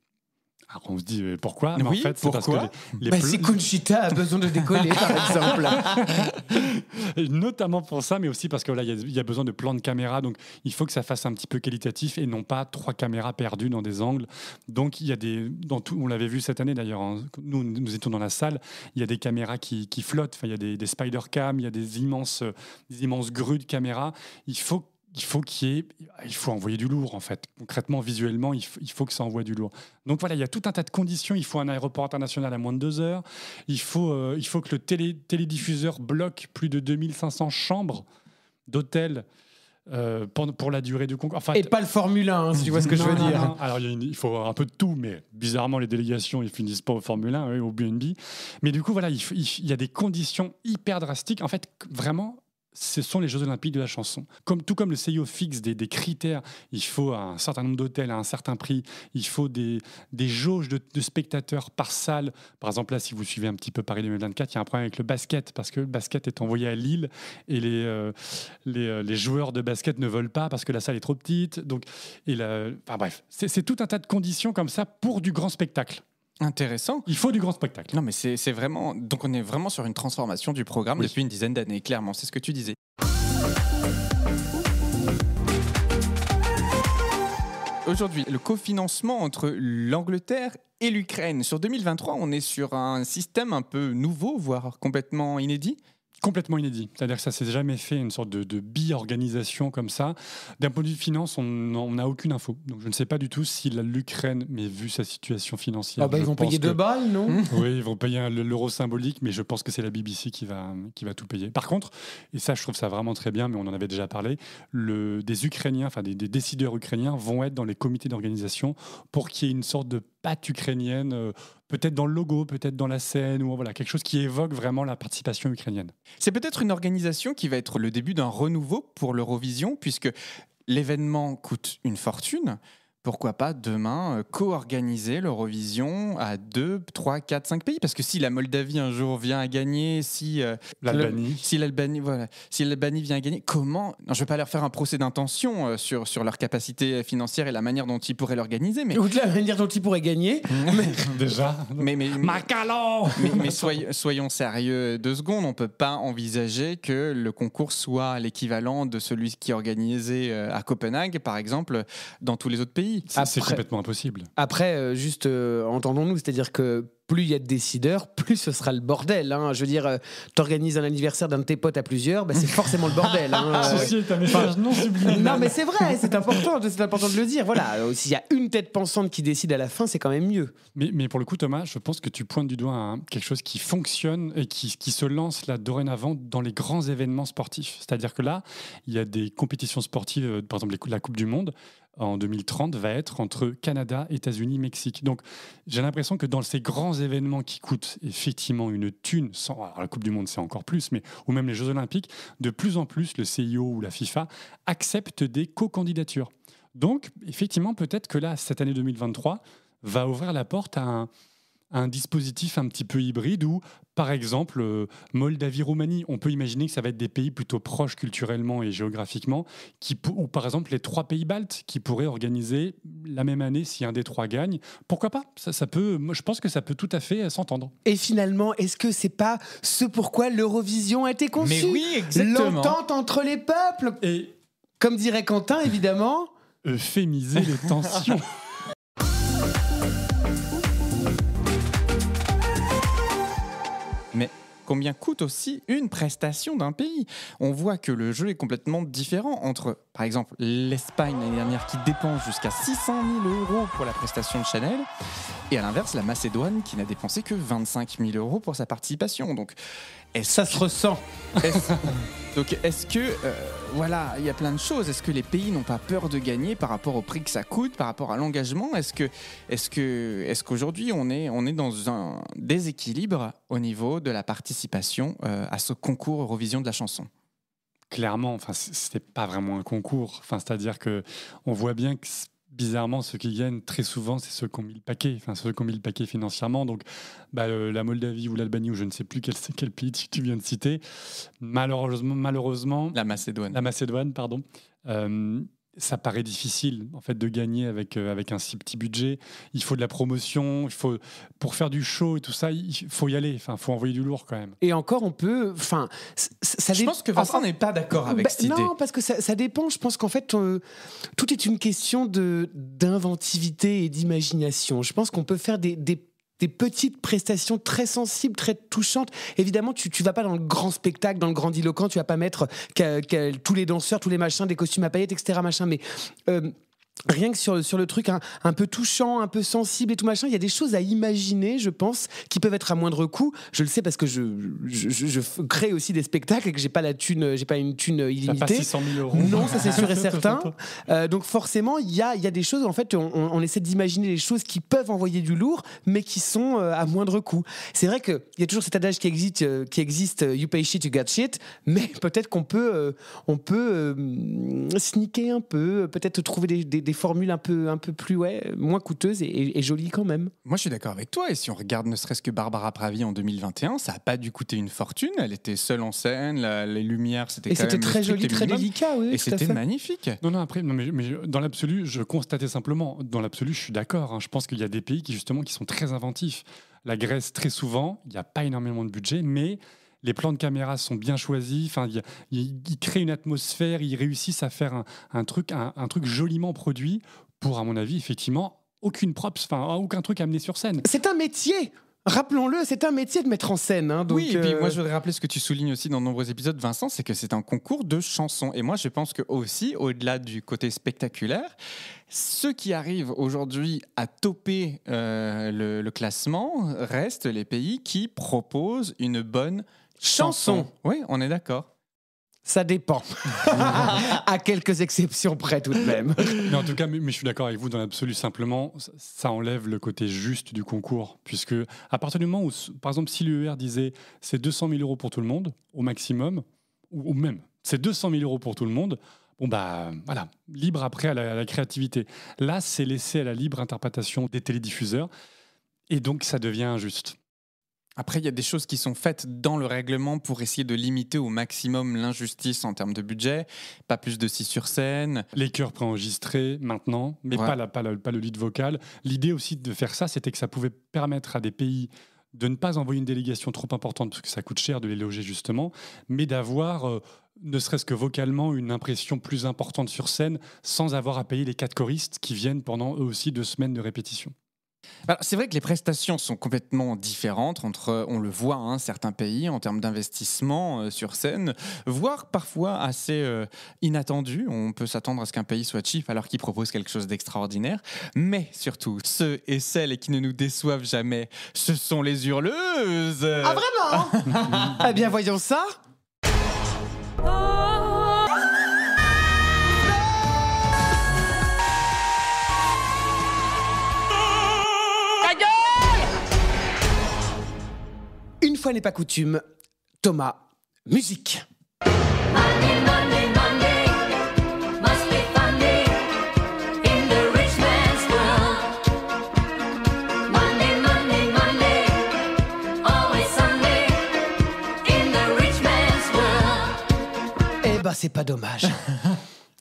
Alors on se dit pourquoi? Mais Oui, en fait, c'est parce que pourquoi Si Conchita a besoin de décoller, par exemple. Et notamment pour ça, mais aussi parce que là, il y a besoin de plans de caméra, donc il faut que ça fasse un petit peu qualitatif et non pas 3 caméras perdues dans des angles. Donc il y a on l'avait vu cette année d'ailleurs, hein, nous étions dans la salle, il y a des caméras qui flottent, enfin, il y a des spider cam, il y a des immenses grues de caméras. Il faut envoyer du lourd en fait. Concrètement, visuellement, il faut que ça envoie du lourd. Donc voilà, il y a tout un tas de conditions. Il faut un aéroport international à moins de 2 heures. Il faut que le télédiffuseur bloque plus de 2500 chambres d'hôtel pour la durée du concours. Enfin, Et pas le Formule 1, hein, si tu vois ce que je veux non, dire. non. Alors il faut un peu de tout, mais bizarrement les délégations ils finissent pas au Formule 1, au BNB. Mais du coup voilà, il y a des conditions hyper drastiques. En fait, vraiment. Ce sont les Jeux Olympiques de la chanson. Tout comme le CIO fixe des critères, il faut un certain nombre d'hôtels à un certain prix, il faut des jauges de spectateurs par salle. Par exemple, là, si vous suivez un petit peu Paris 2024, il y a un problème avec le basket, parce que le basket est envoyé à Lille et les joueurs de basket ne veulent pas parce que la salle est trop petite. Donc, enfin bref, c'est tout un tas de conditions comme ça pour du grand spectacle. Intéressant. Il faut du grand spectacle. Non, mais c'est vraiment. Donc, on est vraiment sur une transformation du programme Oui. depuis une dizaine d'années, clairement. C'est ce que tu disais. Aujourd'hui, le cofinancement entre l'Angleterre et l'Ukraine. Sur 2023, on est sur un système un peu nouveau, voire complètement inédit. Complètement inédit. C'est-à-dire que ça s'est jamais fait, une sorte de bi-organisation comme ça. D'un point de vue finance, on n'a aucune info. Donc je ne sais pas du tout si l'Ukraine, mais vu sa situation financière... Ils vont payer 2 balles, non? Oui, ils vont payer l'euro symbolique, mais je pense que c'est la BBC qui va tout payer. Par contre, et ça je trouve ça vraiment très bien, mais on en avait déjà parlé, des Ukrainiens, enfin des décideurs ukrainiens vont être dans les comités d'organisation pour qu'il y ait une sorte de patte ukrainienne, peut-être dans le logo, peut-être dans la scène, ou voilà, quelque chose qui évoque vraiment la participation ukrainienne. C'est peut-être une organisation qui va être le début d'un renouveau pour l'Eurovision, puisque l'événement coûte une fortune. Pourquoi pas demain co-organiser l'Eurovision à 2, 3, 4, 5 pays? Parce que si la Moldavie un jour vient à gagner, si l'Albanie vient à gagner, comment? Non, je ne vais pas leur faire un procès d'intention sur leur capacité financière et la manière dont ils pourraient l'organiser, mais Ou de la manière dont ils pourraient gagner. Déjà. mais Macalon. mais soyons sérieux 2 secondes, on ne peut pas envisager que le concours soit l'équivalent de celui qui est organisé à Copenhague, par exemple, dans tous les autres pays. C'est complètement impossible. Après, juste entendons-nous, c'est-à-dire que plus il y a de décideurs, plus ce sera le bordel. Hein. Je veux dire, t'organises un anniversaire d'un de tes potes à plusieurs, c'est forcément le bordel. Hein. Ceci est un message non subliminal. Non, mais c'est vrai, c'est important de le dire. Voilà, s'il y a une tête pensante qui décide à la fin, c'est quand même mieux. Mais pour le coup, Thomas, je pense que tu pointes du doigt quelque chose qui fonctionne et qui se lance là dorénavant dans les grands événements sportifs. C'est-à-dire que là, il y a des compétitions sportives, par exemple la Coupe du Monde, en 2030, va être entre Canada, États-Unis, Mexique. Donc, j'ai l'impression que dans ces grands événements qui coûtent effectivement une thune, alors la Coupe du Monde, c'est encore plus, ou même les Jeux Olympiques, de plus en plus, le CIO ou la FIFA acceptent des co-candidatures. Donc, effectivement, peut-être que là, cette année 2023 va ouvrir la porte à un dispositif un petit peu hybride où, par exemple, Moldavie-Roumanie, on peut imaginer que ça va être des pays plutôt proches culturellement et géographiquement, ou par exemple les 3 pays baltes qui pourraient organiser la même année si un des 3 gagne. Pourquoi pas ? Ça peut, moi, je pense que ça peut tout à fait s'entendre. Et finalement, est-ce que c'est pas ce pourquoi l'Eurovision a été conçue ? Mais oui, exactement. L'entente entre les peuples. Et Comme dirait Quentin, évidemment. Euphémiser les tensions. Mais combien coûte aussi une prestation d'un pays ? On voit que le jeu est complètement différent entre, par exemple, l'Espagne l'année dernière qui dépense jusqu'à 600 000 € pour la prestation de Chanel, et à l'inverse, la Macédoine qui n'a dépensé que 25 000 € pour sa participation. Donc, Ça se ressent. Est-ce que, voilà, il y a plein de choses. Est-ce que les pays n'ont pas peur de gagner par rapport au prix que ça coûte, par rapport à l'engagement ? Est-ce qu'aujourd'hui, on est dans un déséquilibre au niveau de la participation à ce concours Eurovision de la chanson ? Clairement, c'était pas vraiment un concours. C'est-à-dire que on voit bien que bizarrement, ceux qui gagnent très souvent, c'est ceux qui ont mis le paquet, ceux qui ont mis le paquet financièrement. Donc, la Moldavie ou l'Albanie, ou je ne sais plus quel pays tu viens de citer, malheureusement, La Macédoine, pardon. Ça paraît difficile en fait de gagner avec un si petit budget. Il faut de la promotion, pour faire du show et tout ça, il faut y aller. Faut envoyer du lourd quand même. Et encore, on peut. Je pense que Vincent n'est pas d'accord avec cette idée. Non, parce que ça dépend. Je pense qu'en fait, tout est une question d'inventivité et d'imagination. Je pense qu'on peut faire des petites prestations très sensibles, très touchantes. Évidemment, tu vas pas dans le grand spectacle, dans le grandiloquent, tu vas pas mettre tous les danseurs, tous les machins, des costumes à paillettes, etc. Machin, mais rien que sur le truc un peu touchant, un peu sensible et tout machin, il y a des choses à imaginer, je pense, qui peuvent être à moindre coût. Je le sais parce que je crée aussi des spectacles et que j'ai pas une thune illimitée. T'as pas 600 000 €. Non, ça c'est sûr et certain. Donc forcément, il y a des choses, en fait, on essaie d'imaginer les choses qui peuvent envoyer du lourd, mais qui sont à moindre coût. C'est vrai qu'il y a toujours cet adage qui existe, you pay shit, you get shit, mais peut-être qu'on peut sneaker un peu, peut-être trouver des formules un peu plus moins coûteuses et jolies quand même. Moi, je suis d'accord avec toi. Et si on regarde ne serait-ce que Barbara Pravi en 2021, ça n'a pas dû coûter une fortune. Elle était seule en scène, les lumières, c'était quand même c'était très joli, très délicat. Oui, et c'était magnifique. Non, mais dans l'absolu, je constatais simplement, dans l'absolu, je suis d'accord. Je pense qu'il y a des pays qui sont très inventifs. La Grèce, très souvent, il n'y a pas énormément de budget, mais les plans de caméra sont bien choisis. Ils créent une atmosphère, ils réussissent à faire un truc joliment produit pour, à mon avis, effectivement, aucun truc à amener sur scène. C'est un métier. Rappelons-le, c'est un métier de mettre en scène. Donc, oui, et puis moi je voudrais rappeler ce que tu soulignes aussi dans de nombreux épisodes, Vincent, c'est que c'est un concours de chansons. Et moi je pense que aussi, au-delà du côté spectaculaire, ceux qui arrivent aujourd'hui à topper le classement restent les pays qui proposent une bonne chanson. Oui, on est d'accord. Ça dépend. À quelques exceptions près tout de même. Mais en tout cas, mais je suis d'accord avec vous dans l'absolu. Simplement, ça enlève le côté juste du concours. Puisque à partir du moment où, par exemple, si l'UER disait c'est 200 000 € pour tout le monde, au maximum, ou même c'est 200 000 € pour tout le monde, voilà, libre après à la créativité. Là, c'est laissé à la libre interprétation des télédiffuseurs. Et donc, ça devient injuste. Après, il y a des choses qui sont faites dans le règlement pour essayer de limiter au maximum l'injustice en termes de budget. Pas plus de 6 sur scène. Les chœurs préenregistrés maintenant, mais pas le lead vocal. L'idée aussi de faire ça, c'était que ça pouvait permettre à des pays de ne pas envoyer une délégation trop importante, parce que ça coûte cher de les loger justement, mais d'avoir, ne serait-ce que vocalement, une impression plus importante sur scène, sans avoir à payer les 4 choristes qui viennent pendant eux aussi 2 semaines de répétition. Alors, c'est vrai que les prestations sont complètement différentes entre, on le voit, certains pays en termes d'investissement sur scène, voire parfois assez inattendu. On peut s'attendre à ce qu'un pays soit cheap alors qu'il propose quelque chose d'extraordinaire. Mais surtout, ceux et celles qui ne nous déçoivent jamais, ce sont les hurleuses. Ah vraiment? Eh bien voyons ça. Une fois n'est pas coutume, Thomas, musique. Money, money, money must be funny in the rich man's world. Money, money, money, always sunny in the rich man's world. Eh ben c'est pas dommage.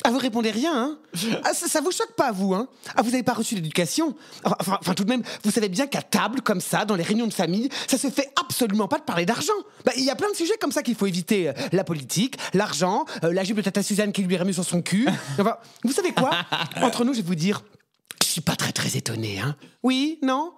Ah, vous répondez rien, hein? Ah, ça vous choque pas, vous, hein? Ah, vous n'avez pas reçu d'éducation? Enfin, tout de même, vous savez bien qu'à table, comme ça, dans les réunions de famille, ça se fait absolument pas de parler d'argent. Bah, il y a plein de sujets comme ça qu'il faut éviter. La politique, l'argent, la jupe de Tata Suzanne qui lui est remise sur son cul. Enfin, vous savez quoi? Entre nous, je vais vous dire, je suis pas très étonné, hein? Oui? Non?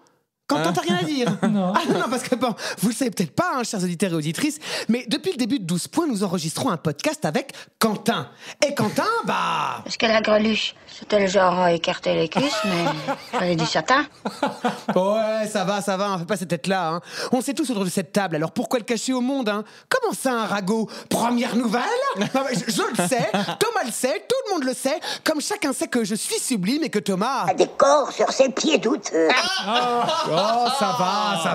Quentin, t'as rien à dire? Non. Ah non, parce que bon, vous le savez peut-être pas, chers auditeurs et auditrices, mais depuis le début de 12 points, nous enregistrons un podcast avec Quentin. Et Quentin, bah... Parce que la greluche, c'était le genre à écarter les cuisses, mais fallait du satin. Ouais, ça va, on fait pas cette tête-là, hein. On sait tous autour de cette table, alors pourquoi le cacher au monde, hein? Comment ça, un ragot? Première nouvelle? Non, mais je le sais, Thomas le sait, tout le monde le sait, comme chacun sait que je suis sublime et que Thomas... A des corps sur ses pieds douteux. Oh, ça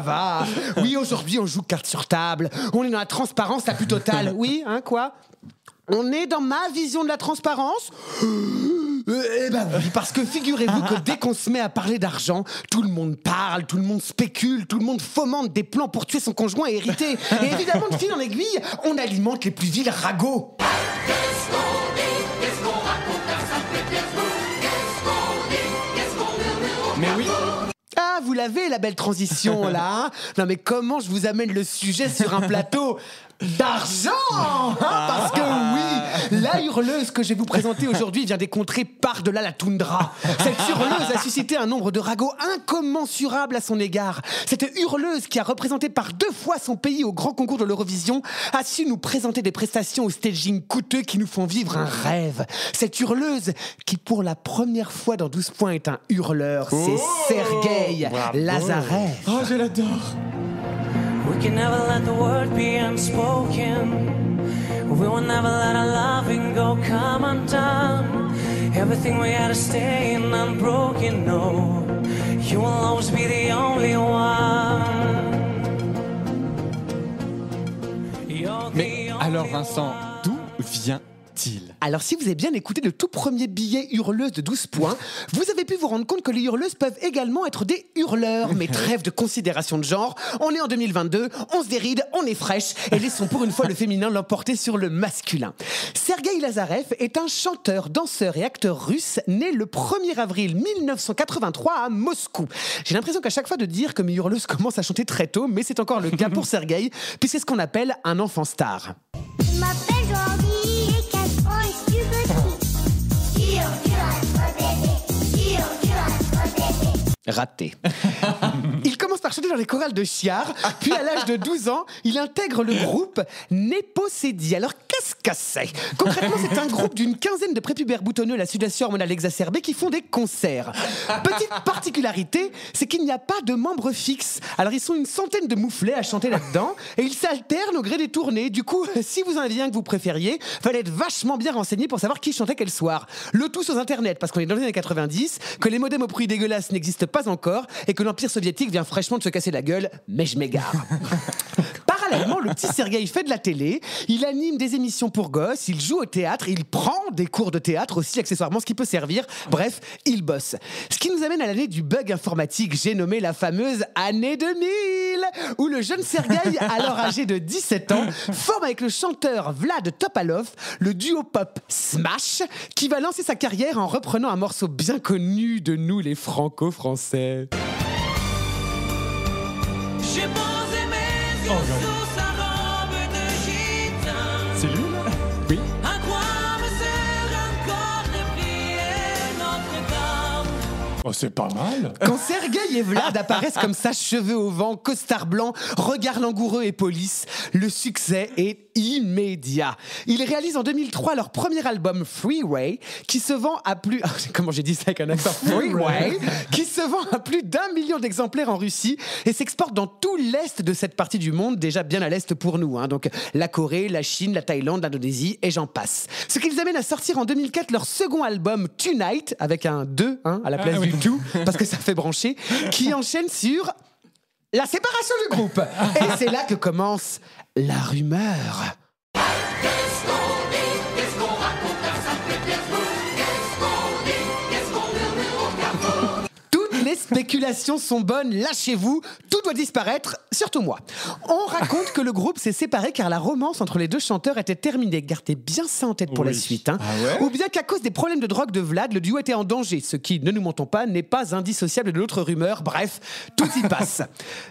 va. Oui, aujourd'hui, on joue carte sur table. On est dans la transparence la plus totale. Oui, hein, quoi? On est dans ma vision de la transparence? Eh ben oui, parce que figurez-vous que dès qu'on se met à parler d'argent, tout le monde parle, tout le monde spécule, tout le monde fomente des plans pour tuer son conjoint et hériter. Et évidemment, de fil en aiguille, on alimente les plus vils ragots. Mais oui. Ah, vous l'avez, la belle transition, là, hein? Non, mais comment je vous amène le sujet sur un plateau d'argent, hein? Parce que oui, la hurleuse que je vais vous présenter aujourd'hui vient des contrées par-delà la toundra. Cette hurleuse a suscité un nombre de ragots incommensurable à son égard. Cette hurleuse qui a représenté par 2 fois son pays au grand concours de l'Eurovision a su nous présenter des prestations au staging coûteux qui nous font vivre un rêve. Cette hurleuse qui, pour la première fois dans 12 points, est un hurleur, c'est Sergueï Lazarev. Oh, je l'adore. We can never let the word be unspoken. We will never let our loving go come undone. Everything we had to stay in unbroken. No, you will always be the only one. Mais alors Vincent, d'où vient-il? Alors si vous avez bien écouté le tout premier billet hurleuse de 12 points, vous avez pu vous rendre compte que les hurleuses peuvent également être des hurleurs. Mais trêve de considération de genre, on est en 2022, on se déride, on est fraîche, et laissons pour une fois le féminin l'emporter sur le masculin. Sergueï Lazarev est un chanteur, danseur et acteur russe né le 1er avril 1983 à Moscou. J'ai l'impression qu'à chaque fois de dire que mes hurleuses commencent à chanter très tôt, mais c'est encore le cas pour Sergueï, puis c'est ce qu'on appelle un enfant star. Je m'appelle Jordi et 4 ans et je suis petit. Raté. Il commence par chanter dans les chorales de Chiar, puis à l'âge de 12 ans, il intègre le groupe Neposédi. Alors qu'est-ce que c'est? Concrètement, c'est un groupe d'une quinzaine de prépubères boutonneux à la sudation hormonale exacerbée qui font des concerts. Petite particularité, c'est qu'il n'y a pas de membres fixes. Alors ils sont une centaine de mouflets à chanter là-dedans, et ils s'alternent au gré des tournées. Du coup, si vous en aviez un que vous préfériez, fallait être vachement bien renseigné pour savoir qui chantait quel soir. Le tout sur Internet, parce qu'on est dans les années 90, que les modems au bruit dégueulasse n'existent pas encore, et que l'Empire soviétique vient fraîchement de se casser la gueule, mais je m'égare. Parallèlement, le petit Sergueï fait de la télé, il anime des émissions pour gosses, il joue au théâtre, il prend des cours de théâtre aussi, accessoirement, ce qui peut servir. Bref, il bosse. Ce qui nous amène à l'année du bug informatique, j'ai nommé la fameuse année 2000, où le jeune Sergueï, alors âgé de 17 ans, forme avec le chanteur Vlad Topalov le duo pop Smash, qui va lancer sa carrière en reprenant un morceau bien connu de nous les franco-français. J'ai posé mes yeux sous sa robe de gitane. C'est lui là? Oui. À quoi me sert encore de prier Notre-Dame? Oh, c'est pas mal. Quand Sergueï et Vlad apparaissent comme ça, cheveux au vent, costard blanc, regard langoureux et police, le succès est immédiat. Ils réalisent en 2003 leur premier album Freeway, qui se vend à plus... Comment j'ai dit ça avec un accent? Freeway, qui se vend à plus d'1 million d'exemplaires en Russie et s'exporte dans tout l'est de cette partie du monde, déjà bien à l'est pour nous. Donc la Corée, la Chine, la Thaïlande, l'Indonésie et j'en passe. Ce qui les amène à sortir en 2004 leur second album Tonight, avec un 2 à la place du tout, parce que ça fait brancher, qui enchaîne sur la séparation du groupe. Et c'est là que commence la rumeur. Les spéculations sont bonnes, lâchez-vous, tout doit disparaître, surtout moi. On raconte que le groupe s'est séparé car la romance entre les deux chanteurs était terminée. Gardez bien ça en tête pour la suite. Ou bien qu'à cause des problèmes de drogue de Vlad, le duo était en danger, ce qui, ne nous mentons pas, n'est pas indissociable de l'autre rumeur. Bref, tout y passe.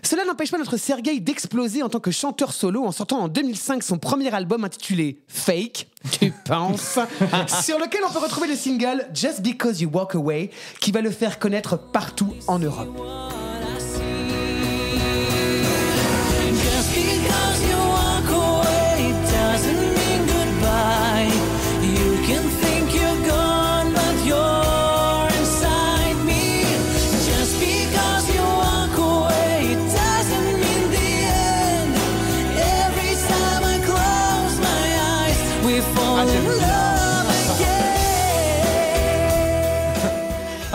Cela n'empêche pas notre Sergueï d'exploser en tant que chanteur solo en sortant en 2005 son premier album intitulé Fake. Tu penses? Sur lequel on peut retrouver le single Just Because You Walk Away, qui va le faire connaître partout en Europe.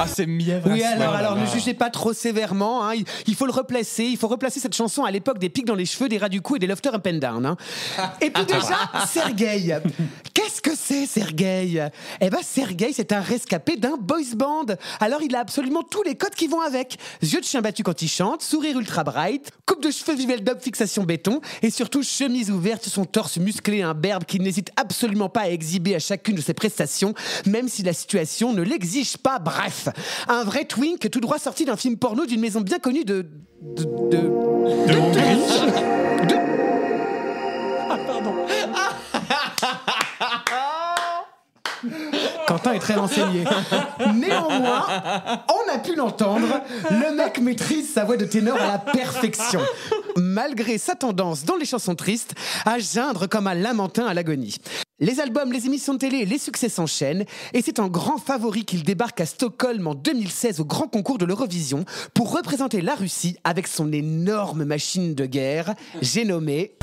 Ah, c'est mièvre. Oui, alors ne jugez pas trop sévèrement. Il faut le replacer. Il faut replacer cette chanson à l'époque des pics dans les cheveux, des ras du cou et des lofter up and down. Et puis déjà, Sergueï. Qu'est-ce que c'est, Sergueï? Eh ben, Sergueï, c'est un rescapé d'un boys band. Alors, il a absolument tous les codes qui vont avec. Yeux de chien battu quand il chante, sourire ultra bright, coupe de cheveux Vivel Dub fixation béton et surtout chemise ouverte sur son torse musclé, un berbe qu'il n'hésite absolument pas à exhiber à chacune de ses prestations, même si la situation ne l'exige pas. Bref, un vrai twink tout droit sorti d'un film porno d'une maison bien connue de Ah, pardon. Quentin est très renseigné. Néanmoins, on a pu l'entendre, le mec maîtrise sa voix de ténor à la perfection, malgré sa tendance dans les chansons tristes à geindre comme un lamentin à l'agonie. Les albums, les émissions de télé, les succès s'enchaînent et c'est en grand favori qu'il débarque à Stockholm en 2016 au grand concours de l'Eurovision pour représenter la Russie avec son énorme machine de guerre, j'ai nommé...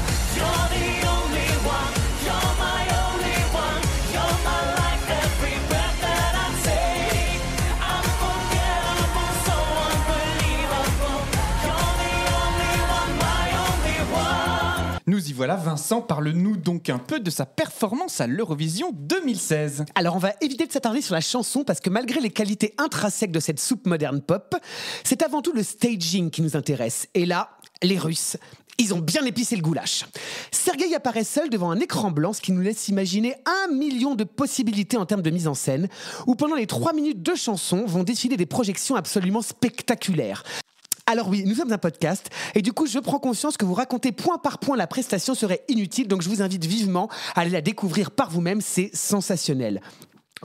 Nous y voilà, Vincent, parle-nous donc un peu de sa performance à l'Eurovision 2016. Alors on va éviter de s'attarder sur la chanson parce que malgré les qualités intrinsèques de cette soupe moderne pop, c'est avant tout le staging qui nous intéresse. Et là, les Russes, ils ont bien épicé le goulash. Sergueï apparaît seul devant un écran blanc, ce qui nous laisse imaginer 1 million de possibilités en termes de mise en scène, où pendant les 3 minutes de chanson vont défiler des projections absolument spectaculaires. Alors oui, nous sommes un podcast et du coup je prends conscience que vous raconter point par point la prestation serait inutile, donc je vous invite vivement à aller la découvrir par vous-même, c'est sensationnel.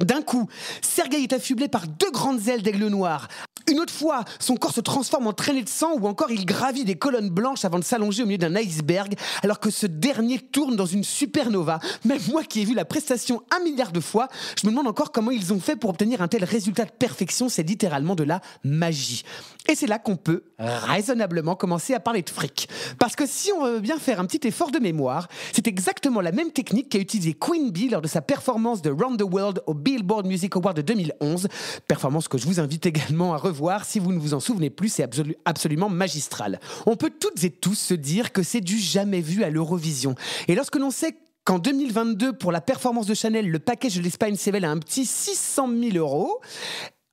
D'un coup, Sergueï est affublé par 2 grandes ailes d'aigle noir. Une autre fois, son corps se transforme en traînée de sang ou encore il gravit des colonnes blanches avant de s'allonger au milieu d'un iceberg alors que ce dernier tourne dans une supernova. Même moi qui ai vu la prestation 1 milliard de fois, je me demande encore comment ils ont fait pour obtenir un tel résultat de perfection. C'est littéralement de la magie. Et c'est là qu'on peut raisonnablement commencer à parler de fric. Parce que si on veut bien faire un petit effort de mémoire, c'est exactement la même technique qu'a utilisée Queen Bee lors de sa performance de Round the World au Billboard Music Award de 2011. Performance que je vous invite également à revoir si vous ne vous en souvenez plus, c'est absolument magistral. On peut toutes et tous se dire que c'est du jamais vu à l'Eurovision. Et lorsque l'on sait qu'en 2022, pour la performance de Chanel, le package de l'Espagne s'évalue à un petit 600 000 €,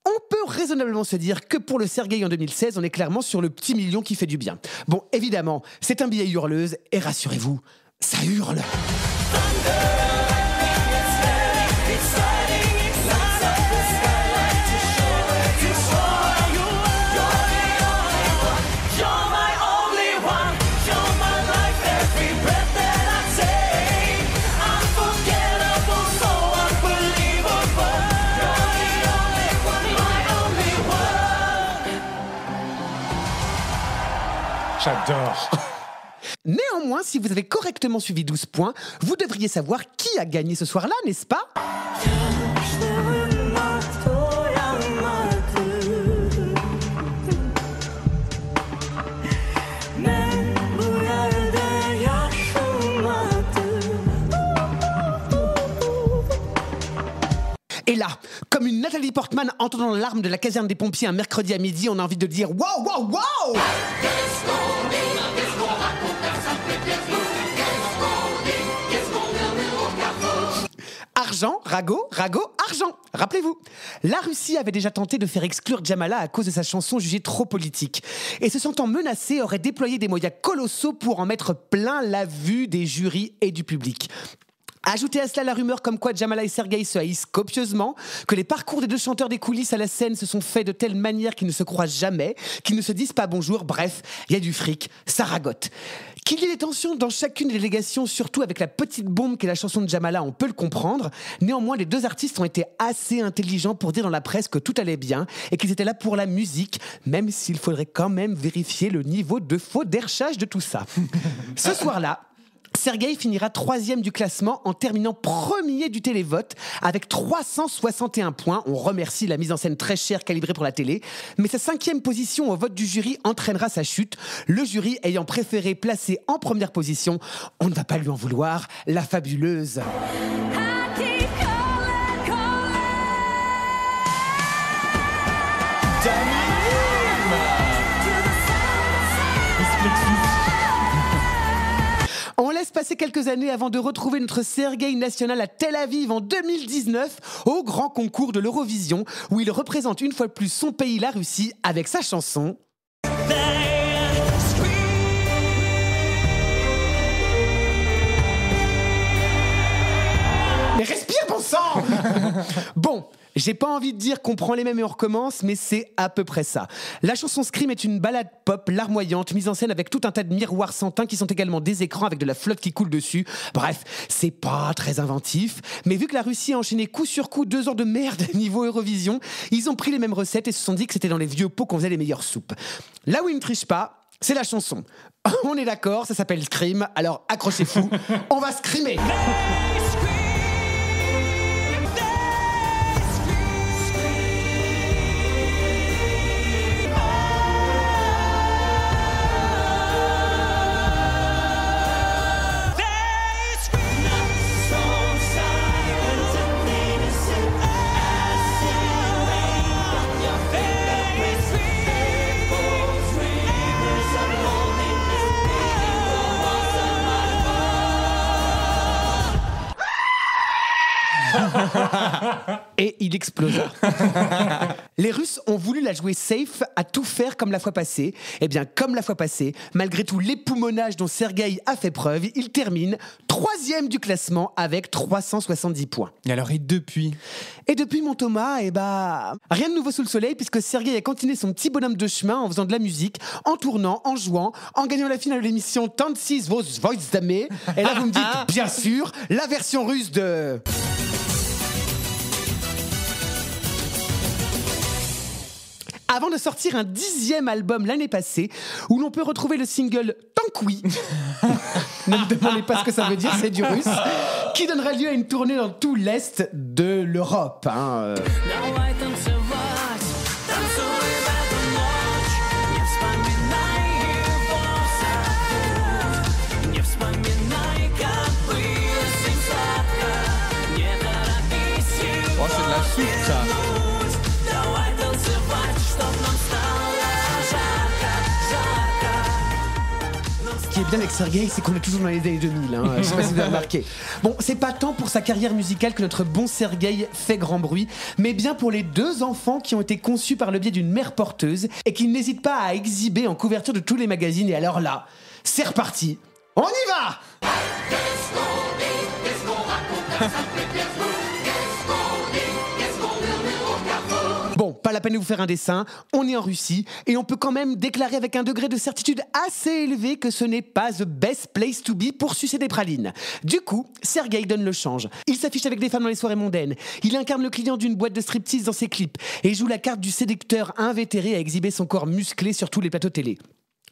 on peut raisonnablement se dire que pour le Sergueï en 2016, on est clairement sur le petit million qui fait du bien. Bon, évidemment, c'est un billet hurleuse, et rassurez-vous, ça hurle. J'adore. Néanmoins, si vous avez correctement suivi 12 points, vous devriez savoir qui a gagné ce soir-là, n'est-ce pas ? Et là, comme une Nathalie Portman entendant l'alarme de la caserne des pompiers un mercredi à midi, on a envie de dire « Wow, wow, wow !» Argent, ragot, argent. Rappelez-vous, la Russie avait déjà tenté de faire exclure Jamala à cause de sa chanson jugée trop politique. Et se sentant menacée, aurait déployé des moyens colossaux pour en mettre plein la vue des jurys et du public. Ajoutez à cela la rumeur comme quoi Jamala et Sergueï se haïssent copieusement, que les parcours des deux chanteurs des coulisses à la scène se sont faits de telle manière qu'ils ne se croisent jamais, qu'ils ne se disent pas bonjour, bref, il y a du fric, ça ragote. Qu'il y ait des tensions dans chacune des délégations, surtout avec la petite bombe qu'est la chanson de Jamala, on peut le comprendre. Néanmoins, les deux artistes ont été assez intelligents pour dire dans la presse que tout allait bien et qu'ils étaient là pour la musique, même s'il faudrait quand même vérifier le niveau de faux d'herchage de tout ça. Ce soir-là, Sergueï finira 3e du classement en terminant 1er du télévote avec 361 points. On remercie la mise en scène très chère calibrée pour la télé. Mais sa 5e position au vote du jury entraînera sa chute. Le jury ayant préféré placer en première position, on ne va pas lui en vouloir, la fabuleuse On laisse passer quelques années avant de retrouver notre Sergueï national à Tel Aviv en 2019 au grand concours de l'Eurovision où il représente une fois de plus son pays, la Russie, avec sa chanson. Mais respire, bon sang. Bon, j'ai pas envie de dire qu'on prend les mêmes et on recommence, mais c'est à peu près ça. La chanson Scream est une ballade pop larmoyante, mise en scène avec tout un tas de miroirs sans teint qui sont également des écrans avec de la flotte qui coule dessus. Bref, c'est pas très inventif, mais vu que la Russie a enchaîné coup sur coup 2 ans de merde niveau Eurovision, ils ont pris les mêmes recettes et se sont dit que c'était dans les vieux pots qu'on faisait les meilleures soupes. Là où ils ne trichent pas, c'est la chanson. On est d'accord, ça s'appelle Scream, alors accrochez-vous, on va screamer. Et il explosa. Les Russes ont voulu la jouer safe, à tout faire comme la fois passée. Eh bien, comme la fois passée, malgré tout l'époumonage dont Sergueï a fait preuve, il termine 3e du classement avec 370 points. Et alors, et depuis, mon Thomas, rien de nouveau sous le soleil, puisque Sergueï a continué son petit bonhomme de chemin en faisant de la musique, en tournant, en jouant, en gagnant la finale de l'émission Tancis Voizdame. Et là, vous me dites, bien sûr, la version russe de... Avant de sortir un 10e album l'année passée, où l'on peut retrouver le single Tankoui, ne me demandez pas ce que ça veut dire, c'est du russe, qui donnera lieu à une tournée dans tout l'Est de l'Europe. Oh, c'est de la soupe, ça. Ce qui est bien avec Sergueï, c'est qu'on est toujours dans les années 2000. Je sais pas si vous avez remarqué. Bon, c'est pas tant pour sa carrière musicale que notre bon Sergueï fait grand bruit, mais bien pour les 2 enfants qui ont été conçus par le biais d'une mère porteuse et qui n'hésitent pas à exhiber en couverture de tous les magazines. Et alors là, c'est reparti. On y va! Bon, pas la peine de vous faire un dessin, on est en Russie et on peut quand même déclarer avec un degré de certitude assez élevé que ce n'est pas the best place to be pour sucer des pralines. Du coup, Sergueï donne le change. Il s'affiche avec des femmes dans les soirées mondaines, il incarne le client d'une boîte de striptease dans ses clips et joue la carte du séducteur invétéré à exhiber son corps musclé sur tous les plateaux télé.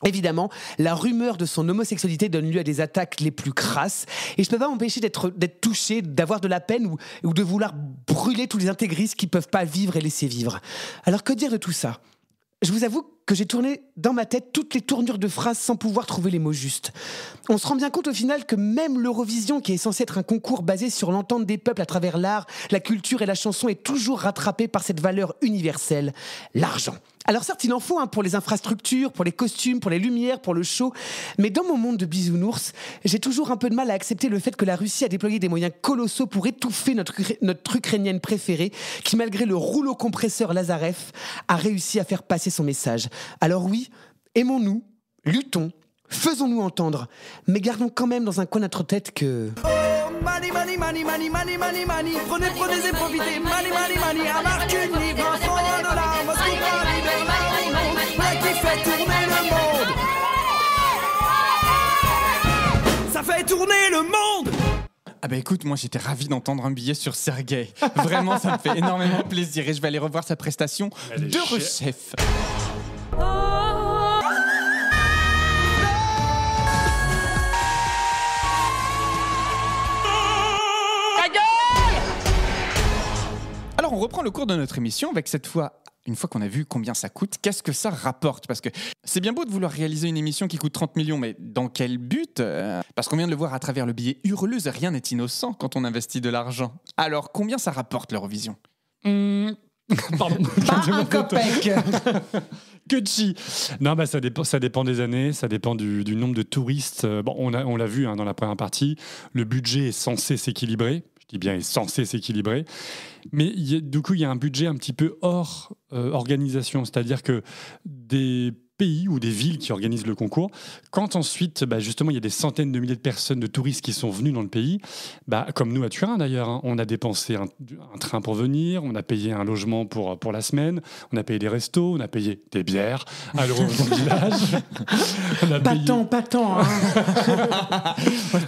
Évidemment, la rumeur de son homosexualité donne lieu à des attaques les plus crasses. Et je ne peux pas m'empêcher d'être touché, d'avoir de la peine ou de vouloir brûler tous les intégristes qui ne peuvent pas vivre et laisser vivre. Alors que dire de tout ça ? Je vous avoue que j'ai tourné dans ma tête toutes les tournures de phrases sans pouvoir trouver les mots justes. On se rend bien compte au final que même l'Eurovision, qui est censé être un concours basé sur l'entente des peuples à travers l'art, la culture et la chanson, est toujours rattrapé par cette valeur universelle, l'argent. Alors certes, il en faut pour les infrastructures, pour les costumes, pour les lumières, pour le show, mais dans mon monde de bisounours, j'ai toujours un peu de mal à accepter le fait que la Russie a déployé des moyens colossaux pour étouffer notre ukrainienne préférée, qui malgré le rouleau compresseur Lazarev, a réussi à faire passer son message. Alors oui, aimons-nous, luttons, faisons-nous entendre, mais gardons quand même dans un coin de notre tête que... Money, money, money, money, money, money, money. Prenez et profitez. Money, money, money. À marque une livre, $100. Moscou, Paris, Berlin, voilà qui fait tourner le monde. Ça fait tourner le monde. Ah bah écoute, moi j'étais ravi d'entendre un billet sur Sergueï. Vraiment, ça me fait énormément plaisir et je vais aller revoir sa prestation d'Eurochef. Alors on reprend le cours de notre émission avec cette fois, une fois qu'on a vu combien ça coûte, qu'est-ce que ça rapporte ? Parce que c'est bien beau de vouloir réaliser une émission qui coûte 30 millions, mais dans quel but ? Parce qu'on vient de le voir à travers le billet hurleuse, rien n'est innocent quand on investit de l'argent. Alors combien ça rapporte l'Eurovision ? Pardon. Pas un copec. Que chi. Non, bah ça dépend des années, ça dépend du nombre de touristes. Bon, on l'a vu dans la première partie, le budget est censé s'équilibrer. Je dis bien est censé s'équilibrer. Mais du coup, il y a un budget un petit peu hors organisation, c'est-à-dire que des pays ou des villes qui organisent le concours, quand ensuite, justement, il y a des centaines de milliers de personnes, de touristes qui sont venus dans le pays, comme nous à Turin d'ailleurs, on a dépensé un train pour venir, on a payé un logement pour la semaine, on a payé des restos, on a payé des bières à l'Eurovision village. Pas tant.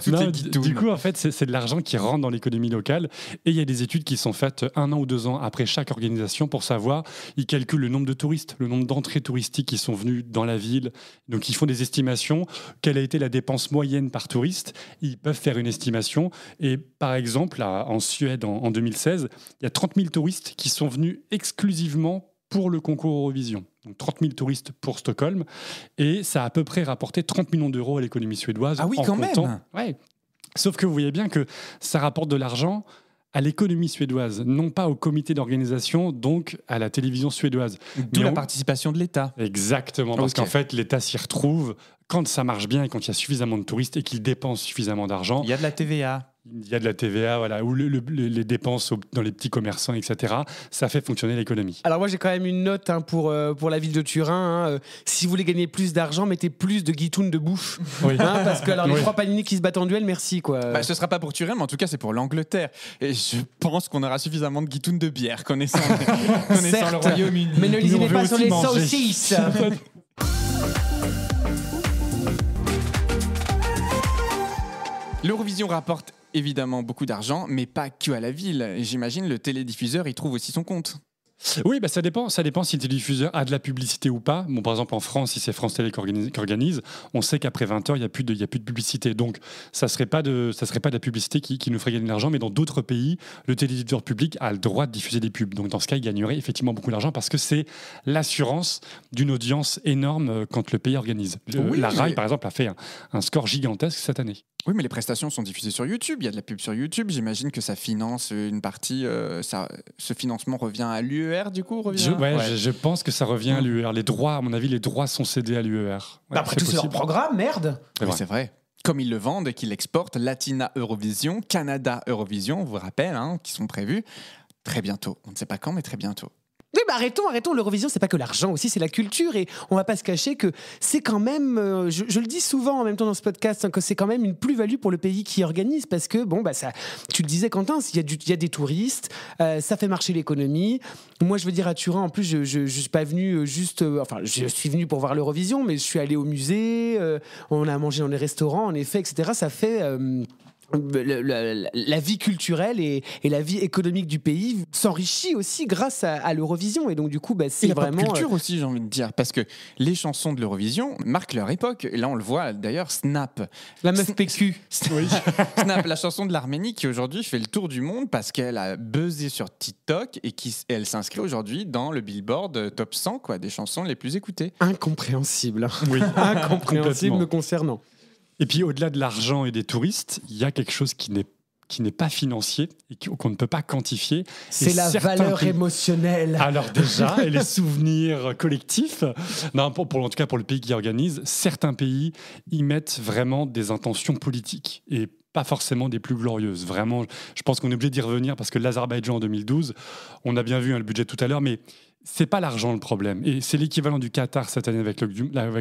Non, du coup, en fait, c'est de l'argent qui rentre dans l'économie locale et il y a des études qui sont faites 1 an ou 2 ans après chaque organisation pour savoir, ils calculent le nombre de touristes, le nombre d'entrées touristiques qui sont venus dans la ville. Donc, ils font des estimations. Quelle a été la dépense moyenne par touriste ? Ils peuvent faire une estimation. Et par exemple, en Suède, en 2016, il y a 30 000 touristes qui sont venus exclusivement pour le concours Eurovision. Donc 30 000 touristes pour Stockholm. Et ça a à peu près rapporté 30 millions d'euros à l'économie suédoise. Ah oui, quand même. Ouais. Sauf que vous voyez bien que ça rapporte de l'argent à l'économie suédoise, non pas au comité d'organisation, donc à la télévision suédoise. D'où la participation de l'État. Exactement, parce qu'en fait, l'État s'y retrouve quand ça marche bien et quand il y a suffisamment de touristes et qu'il dépense suffisamment d'argent. Il y a de la TVA. Il y a de la TVA, voilà, ou les dépenses dans les petits commerçants, etc. Ça fait fonctionner l'économie. Alors moi j'ai quand même une note pour la ville de Turin. Si vous voulez gagner plus d'argent, mettez plus de guitounes de bouffe. Oui. Parce que alors les 3 Panini qui se battent en duel, merci quoi. Ce sera pas pour Turin, mais en tout cas c'est pour l'Angleterre. Et je pense qu'on aura suffisamment de guitounes de bière connaissant le Royaume-Uni. Mais ne lisez pas sur les saucisses. L'Eurovision rapporte évidemment beaucoup d'argent, mais pas que à la ville. J'imagine le télédiffuseur y trouve aussi son compte. Oui, ça dépend si le télédiffuseur a de la publicité ou pas. Bon, par exemple, en France, si c'est France Télé qui organise, on sait qu'après 20h, il n'y a plus de publicité. Donc, ça ne serait pas de la publicité qui nous ferait gagner de l'argent. Mais dans d'autres pays, le télédiffuseur public a le droit de diffuser des pubs. Donc, dans ce cas, il gagnerait effectivement beaucoup d'argent parce que c'est l'assurance d'une audience énorme quand le pays organise. La RAI, par exemple, a fait un score gigantesque cette année. Oui, mais les prestations sont diffusées sur YouTube. Il y a de la pub sur YouTube. J'imagine que ça finance une partie. Ce financement revient à l'UER, du coup Je pense que ça revient à l'UER. Les droits, à mon avis, les droits sont cédés à l'UER. Après tout, c'est leur programme, merde. C'est vrai. Comme ils le vendent et qu'ils l'exportent, Latina Eurovision, Canada Eurovision, on vous rappelle, qui sont prévus très bientôt. On ne sait pas quand, mais très bientôt. Oui, arrêtons, l'Eurovision, c'est pas que l'argent aussi, c'est la culture et on va pas se cacher que c'est quand même, je le dis souvent en même temps dans ce podcast, que c'est quand même une plus-value pour le pays qui organise parce que, ça, tu le disais Quentin, il y a des touristes, ça fait marcher l'économie. Moi, je veux dire à Turin, en plus, je suis pas venu juste, je suis venu pour voir l'Eurovision, mais je suis allé au musée, on a mangé dans les restaurants, en effet, etc. Ça fait... la vie culturelle et la vie économique du pays s'enrichit aussi grâce à l'Eurovision. Et donc, du coup, c'est et la vraiment. pop culture aussi, j'ai envie de dire, parce que les chansons de l'Eurovision marquent leur époque. Et là, on le voit d'ailleurs, Snap. La meuf PQ. Oui. Snap, la chanson de l'Arménie qui aujourd'hui fait le tour du monde parce qu'elle a buzzé sur TikTok et elle s'inscrit aujourd'hui dans le Billboard Top 100 des chansons les plus écoutées. Incompréhensible. Oui. Incompréhensible me concernant. Et puis, au-delà de l'argent et des touristes, il y a quelque chose qui n'est pas financier et qu'on ne peut pas quantifier. C'est la valeur émotionnelle. Alors déjà, et les souvenirs collectifs. Non, en tout cas pour le pays qui organise, certains pays y mettent vraiment des intentions politiques et pas forcément des plus glorieuses. Vraiment, je pense qu'on est obligé d'y revenir parce que l'Azerbaïdjan en 2012, on a bien vu le budget tout à l'heure, mais c'est pas l'argent le problème. Et c'est l'équivalent du Qatar cette année avec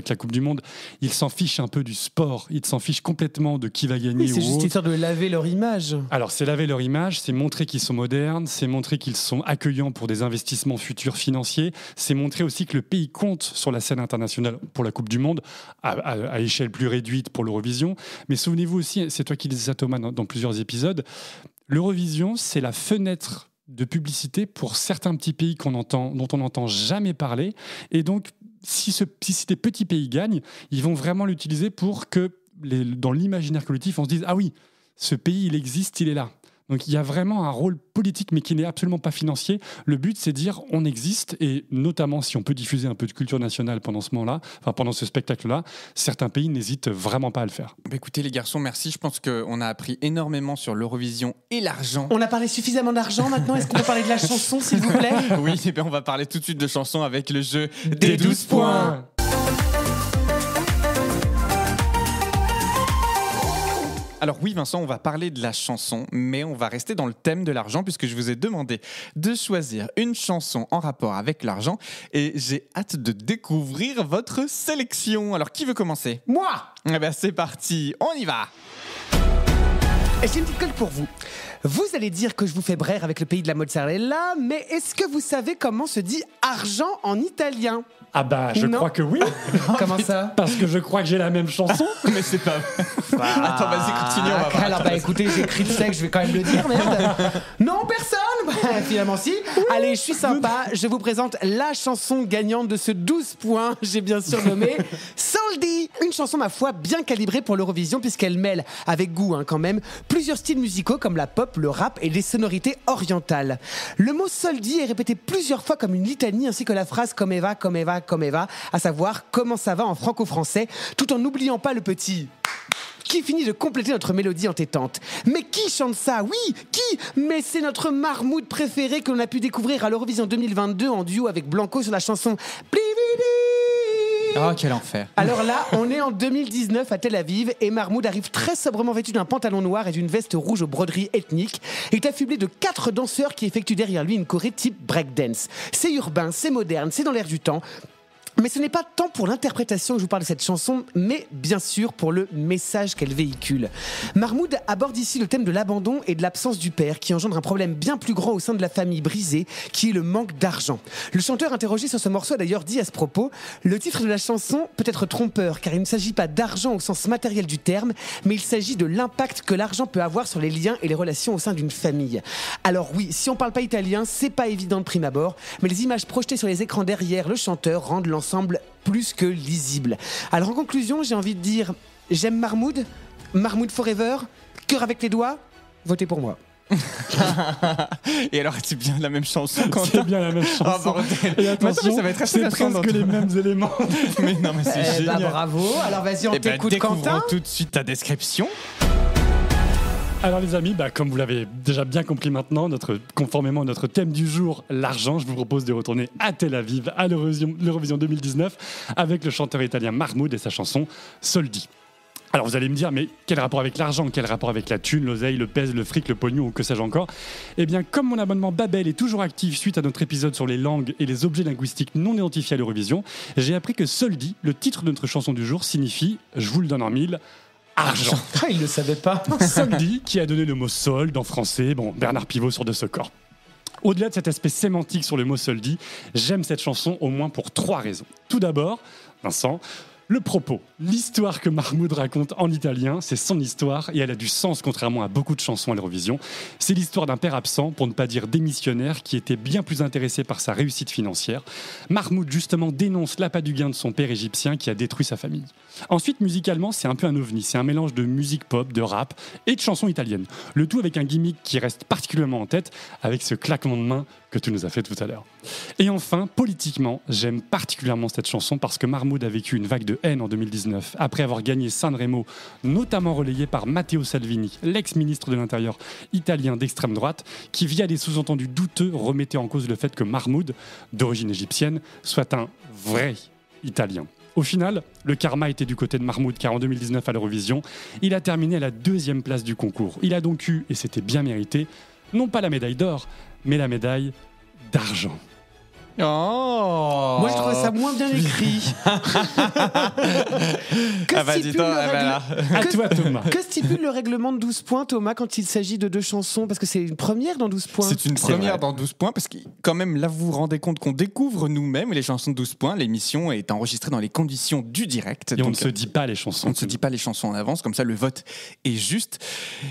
la Coupe du Monde. Ils s'en fichent un peu du sport. Ils s'en fichent complètement de qui va gagner. Oui, c'est juste histoire de laver leur image. Alors, c'est laver leur image, c'est montrer qu'ils sont modernes, c'est montrer qu'ils sont accueillants pour des investissements futurs financiers, c'est montrer aussi que le pays compte sur la scène internationale pour la Coupe du Monde, à échelle plus réduite pour l'Eurovision. Mais souvenez-vous aussi, c'est toi qui disais ça, Thomas, dans plusieurs épisodes, l'Eurovision, c'est la fenêtre de publicité pour certains petits pays dont on n'entend jamais parler. Et donc, si des petits pays gagnent, ils vont vraiment l'utiliser pour que, dans l'imaginaire collectif, on se dise « Ah oui, ce pays, il existe, il est là ». Donc il y a vraiment un rôle politique, mais qui n'est absolument pas financier. Le but, c'est de dire on existe, et notamment si on peut diffuser un peu de culture nationale pendant ce moment-là, pendant ce spectacle-là, certains pays n'hésitent vraiment pas à le faire. Écoutez les garçons, merci. Je pense qu'on a appris énormément sur l'Eurovision et l'argent. On a parlé suffisamment d'argent maintenant. Est-ce qu'on peut parler de la chanson, s'il vous plaît ? Oui, on va parler tout de suite de chanson avec le jeu des 12 points. Alors oui Vincent, on va parler de la chanson, mais on va rester dans le thème de l'argent puisque je vous ai demandé de choisir une chanson en rapport avec l'argent et j'ai hâte de découvrir votre sélection. Alors qui veut commencer ? Moi ! Eh bien c'est parti, on y va ! Et j'ai une petite colle pour vous. Vous allez dire que je vous fais braire avec le pays de la mozzarella, mais est-ce que vous savez comment se dit argent en italien ? Ah bah, je crois que oui. Comment ça ? Parce que je crois que j'ai la même chanson. Mais c'est pas vrai. Attends, vas-y, continue, on va voir. Alors, écoutez, j'ai écrit le sec, je vais quand même le dire, merde. Non, personne. Finalement, si. Allez, je suis sympa. Je vous présente la chanson gagnante de ce 12 points. J'ai bien sûr nommé Soldi. Une chanson, ma foi, bien calibrée pour l'Eurovision, puisqu'elle mêle, avec goût quand même, plusieurs styles musicaux comme la pop, le rap et les sonorités orientales. Le mot Soldi est répété plusieurs fois comme une litanie, ainsi que la phrase Come va, come va, come va, à savoir comment ça va en franco-français, tout en n'oubliant pas le petit qui finit de compléter notre mélodie entêtante. Mais qui chante ça ? Oui, qui ? Mais c'est notre Mahmoud préféré que l'on a pu découvrir à l'Eurovision 2022 en duo avec Blanco sur la chanson Plividi. Oh, quel enfer. Alors là, on est en 2019 à Tel Aviv et Mahmoud arrive très sobrement vêtu d'un pantalon noir et d'une veste rouge aux broderies ethniques. Il est affublé de 4 danseurs qui effectuent derrière lui une choré type breakdance. C'est urbain, c'est moderne, c'est dans l'air du temps. Mais ce n'est pas tant pour l'interprétation que je vous parle de cette chanson, mais bien sûr pour le message qu'elle véhicule. Mahmoud aborde ici le thème de l'abandon et de l'absence du père, qui engendre un problème bien plus grand au sein de la famille brisée, qui est le manque d'argent. Le chanteur interrogé sur ce morceau a d'ailleurs dit à ce propos « Le titre de la chanson peut être trompeur, car il ne s'agit pas d'argent au sens matériel du terme, mais il s'agit de l'impact que l'argent peut avoir sur les liens et les relations au sein d'une famille. » Alors oui, si on parle pas italien, c'est pas évident de prime abord, mais les images projetées sur les écrans derrière le chanteur rendent l'ensemble plus que lisible. Alors en conclusion, j'ai envie de dire j'aime Mahmoud, Mahmoud forever, cœur avec les doigts, votez pour moi. Et alors, c'est bien la même chanson quand c'est bien la même chanson. Oh, bordel. Et attention, mais ça va être c'est presque les mêmes éléments. Mais non, mais c'est génial. Bravo. Alors vas-y, on t'écoute, découvrons Quentin. tout de suite ta description. Alors les amis, comme vous l'avez déjà bien compris maintenant, conformément à notre thème du jour, l'argent, je vous propose de retourner à Tel Aviv, à l'Eurovision 2019, avec le chanteur italien Mahmoud et sa chanson Soldi. Alors vous allez me dire, mais quel rapport avec l'argent ? Quel rapport avec la thune, l'oseille, le pèse, le fric, le pognon ou que sais-je encore ? Eh bien, comme mon abonnement Babel est toujours actif suite à notre épisode sur les langues et les objets linguistiques non identifiés à l'Eurovision, j'ai appris que Soldi, le titre de notre chanson du jour, signifie, je vous le donne en mille, argent. Ah, il ne le savait pas. Soldi, qui a donné le mot solde en français, Bernard Pivot sur De Secor. Au-delà de cet aspect sémantique sur le mot soldi, j'aime cette chanson au moins pour 3 raisons. Tout d'abord, Vincent, Le propos, l'histoire que Mahmoud raconte en italien, c'est son histoire et elle a du sens contrairement à beaucoup de chansons à l'Eurovision. C'est l'histoire d'un père absent, pour ne pas dire démissionnaire, qui était bien plus intéressé par sa réussite financière. Mahmoud justement dénonce l'appât du gain de son père égyptien qui a détruit sa famille. Ensuite, musicalement, c'est un peu un ovni, c'est un mélange de musique pop, de rap et de chansons italiennes. Le tout avec un gimmick qui reste particulièrement en tête, avec ce claquement de main que tu nous as fait tout à l'heure. Et enfin, politiquement, j'aime particulièrement cette chanson parce que Mahmoud a vécu une vague de haine en 2019, après avoir gagné Sanremo, notamment relayé par Matteo Salvini, l'ex-ministre de l'Intérieur italien d'extrême droite, qui via des sous-entendus douteux remettait en cause le fait que Mahmoud, d'origine égyptienne, soit un vrai Italien. Au final, le karma était du côté de Mahmoud, car en 2019 à l'Eurovision, il a terminé à la 2e place du concours. Il a donc eu, et c'était bien mérité, non pas la médaille d'or, mais la médaille d'argent. Oh. Moi, je trouvais ça moins bien écrit. À toi, Thomas. Que stipule le règlement de 12 points, Thomas, quand il s'agit de 2 chansons? Parce que c'est une première dans 12 points. C'est une première dans 12 points, parce que quand même, là, vous vous rendez compte qu'on découvre nous-mêmes les chansons de 12 points. L'émission est enregistrée dans les conditions du direct. Et on ne se dit pas les chansons. On ne se dit pas les chansons en avance, comme ça, le vote est juste.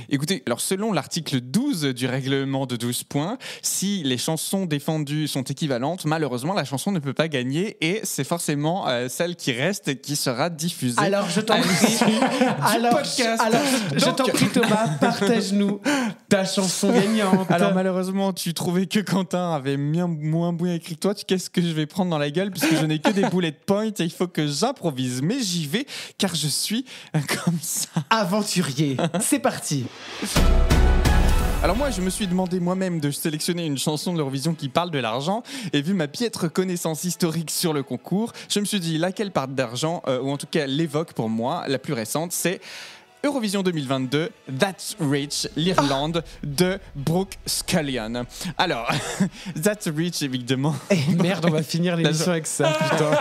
Écoutez, alors selon l'article 12 du règlement de 12 points, si les chansons défendues sont équivalentes, malheureusement, la chanson ne peut pas gagner et c'est forcément celle qui reste qui sera diffusée. Alors, je t'en prie. Je t'en prie, Thomas, partage-nous ta chanson gagnante. Alors, malheureusement, tu trouvais que Quentin avait moins bien écrit que toi. Qu'est-ce que je vais prendre dans la gueule puisque je n'ai que des bullet points et il faut que j'improvise. Mais j'y vais car je suis comme ça. Aventurier. C'est parti. Alors moi, je me suis demandé moi-même de sélectionner une chanson de l'Eurovision qui parle de l'argent et vu ma piètre connaissance historique sur le concours, je me suis dit laquelle parle d'argent ou en tout cas l'évoque pour moi. La plus récente, c'est Eurovision 2022, That's Rich, l'Irlande de Brooke Scullion. Alors, That's Rich, évidemment. Merde, on va finir l'émission avec ça, putain.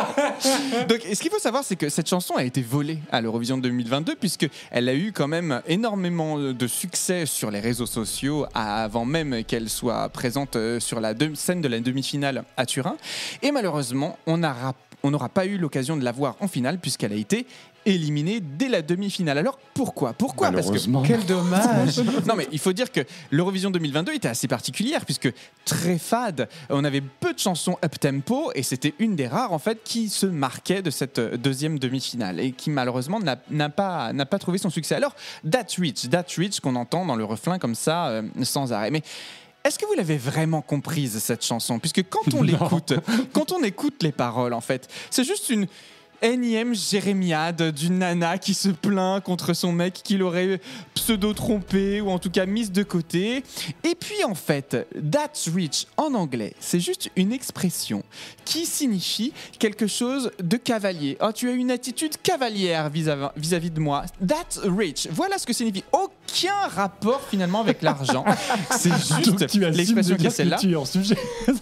Donc, ce qu'il faut savoir, c'est que cette chanson a été volée à l'Eurovision 2022, puisqu'elle a eu quand même énormément de succès sur les réseaux sociaux avant même qu'elle soit présente sur la scène de la demi-finale à Turin. Et malheureusement, on n'aura pas eu l'occasion de la voir en finale, puisqu'elle a été éliminée dès la demi-finale. Alors pourquoi Parce que quel dommage. Non mais il faut dire que l'Eurovision 2022 était assez particulière puisque très fade. On avait peu de chansons up-tempo et c'était une des rares en fait qui se marquait de cette deuxième demi-finale et qui malheureusement n'a pas trouvé son succès. Alors That's Rich qu'on entend dans le refrain comme ça sans arrêt. Mais est-ce que vous l'avez vraiment comprise cette chanson? Puisque quand on l'écoute, quand on écoute les paroles en fait, c'est juste une énième jérémiade d'une nana qui se plaint contre son mec qui l'aurait pseudo-trompé ou en tout cas mise de côté. Et puis en fait, That's Rich en anglais, c'est juste une expression qui signifie quelque chose de cavalier. Oh, tu as une attitude cavalière vis-à-vis de moi. That's Rich. Voilà ce que signifie. Aucun rapport finalement avec l'argent. C'est juste l'expression qui est celle-là.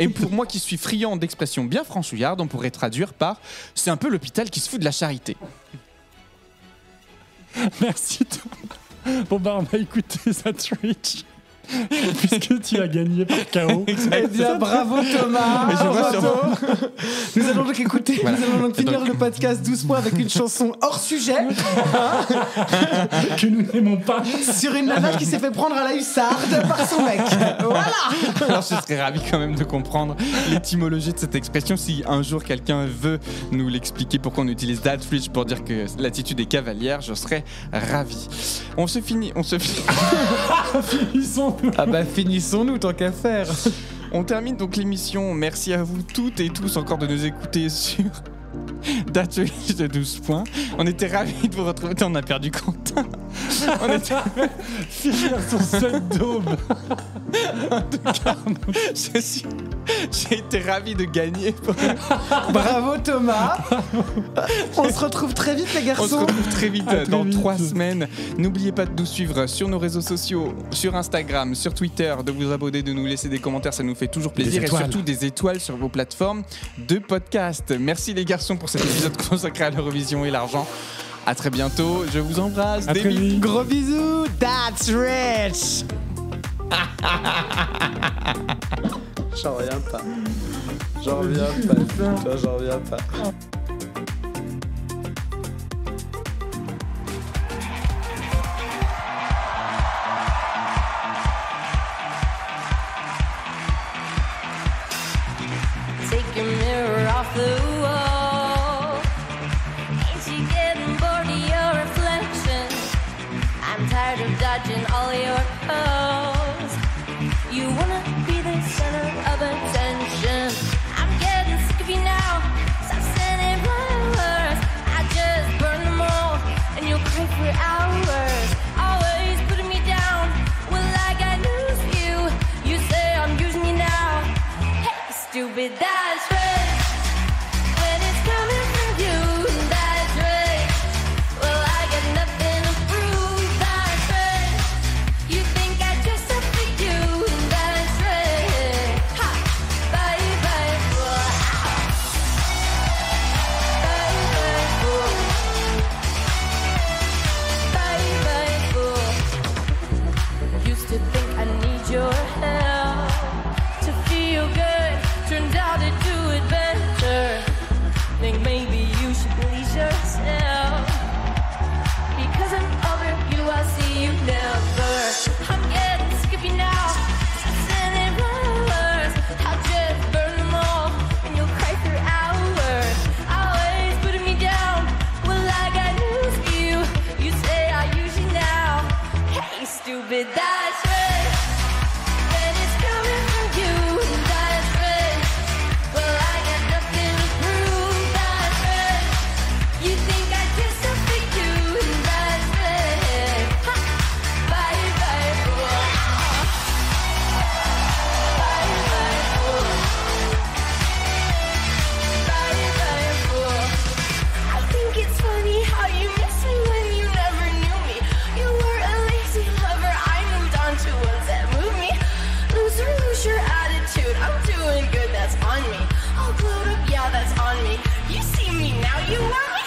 Et pour moi qui suis friand d'expressions bien franchouillardes, on pourrait traduire par c'est un peu l'hôpital qui se fout de la charité. Merci Thomas. Bon bah on va écouter That's Rich. Puisque tu as gagné par KO. Eh bien, bravo Thomas. Nous allons donc écouter, nous allons donc finir le podcast 12 points avec une chanson hors sujet que nous n'aimons pas, sur une nana qui s'est fait prendre à la hussarde par son mec. Voilà. Alors je serais ravi quand même de comprendre l'étymologie de cette expression. Si un jour quelqu'un veut nous l'expliquer pourquoi on utilise That's Rich pour dire que l'attitude est cavalière, je serais ravi. On se finit. Finissons. Ah bah finissons-nous tant qu'à faire. On termine donc l'émission. Merci à vous toutes et tous encore de nous écouter sur That's Rich de 12 points. On était ravis de vous retrouver. On a perdu Quentin. On était finir sur cette daube. En tout cas, j'ai été ravi de gagner. Bravo Thomas. On se retrouve très vite les garçons. On se retrouve très vite dans 3 semaines. N'oubliez pas de nous suivre sur nos réseaux sociaux, sur Instagram, sur Twitter, de vous abonner, de nous laisser des commentaires, ça nous fait toujours plaisir. Et surtout des étoiles sur vos plateformes de podcast. Merci les garçons pour cet épisode consacré à l'Eurovision et l'argent. À très bientôt, je vous embrasse. Gros bisous. That's Rich. J'en reviens pas. J'en reviens pas. dodging all your calls. You wanna be the center of attention. I'm getting sick of you now. Stop sending flowers. I just burn them all, and you'll cry for hours. Always putting me down. Well, I got news for you. You say I'm using you now. Hey, stupid, that's right. When it's coming from you, that's right. Well, I got nothing to prove, that's right. You think I dress up for you, that's right. Ha! Bye bye, fool. Bye bye, fool. Bye bye, fool. Used to think I need your help to feel good. Turns out to do it better. Think maybe you should please yourself. Because I'm over you, I'll see you never. I'm getting sick of you now. Stop sending flowers. I'll just burn them all, and you'll cry for hours. Always putting me down. Well, I got news for you. You say I use you now. Hey, stupid, that's right. When it's coming from you, that's right. Well, I got nothing to prove, that's right. You think I dress up for you, that's right. Ha! Bye bye, fool. Bye bye, fool. Bye bye, fool. I think it's funny how you miss me when you never knew me. You were a lazy lover, I moved on to ones that move me. Loser, lose your attitude, I'm doing good, that's on me. All glowed up, yeah, that's on me. You see me now, you want me.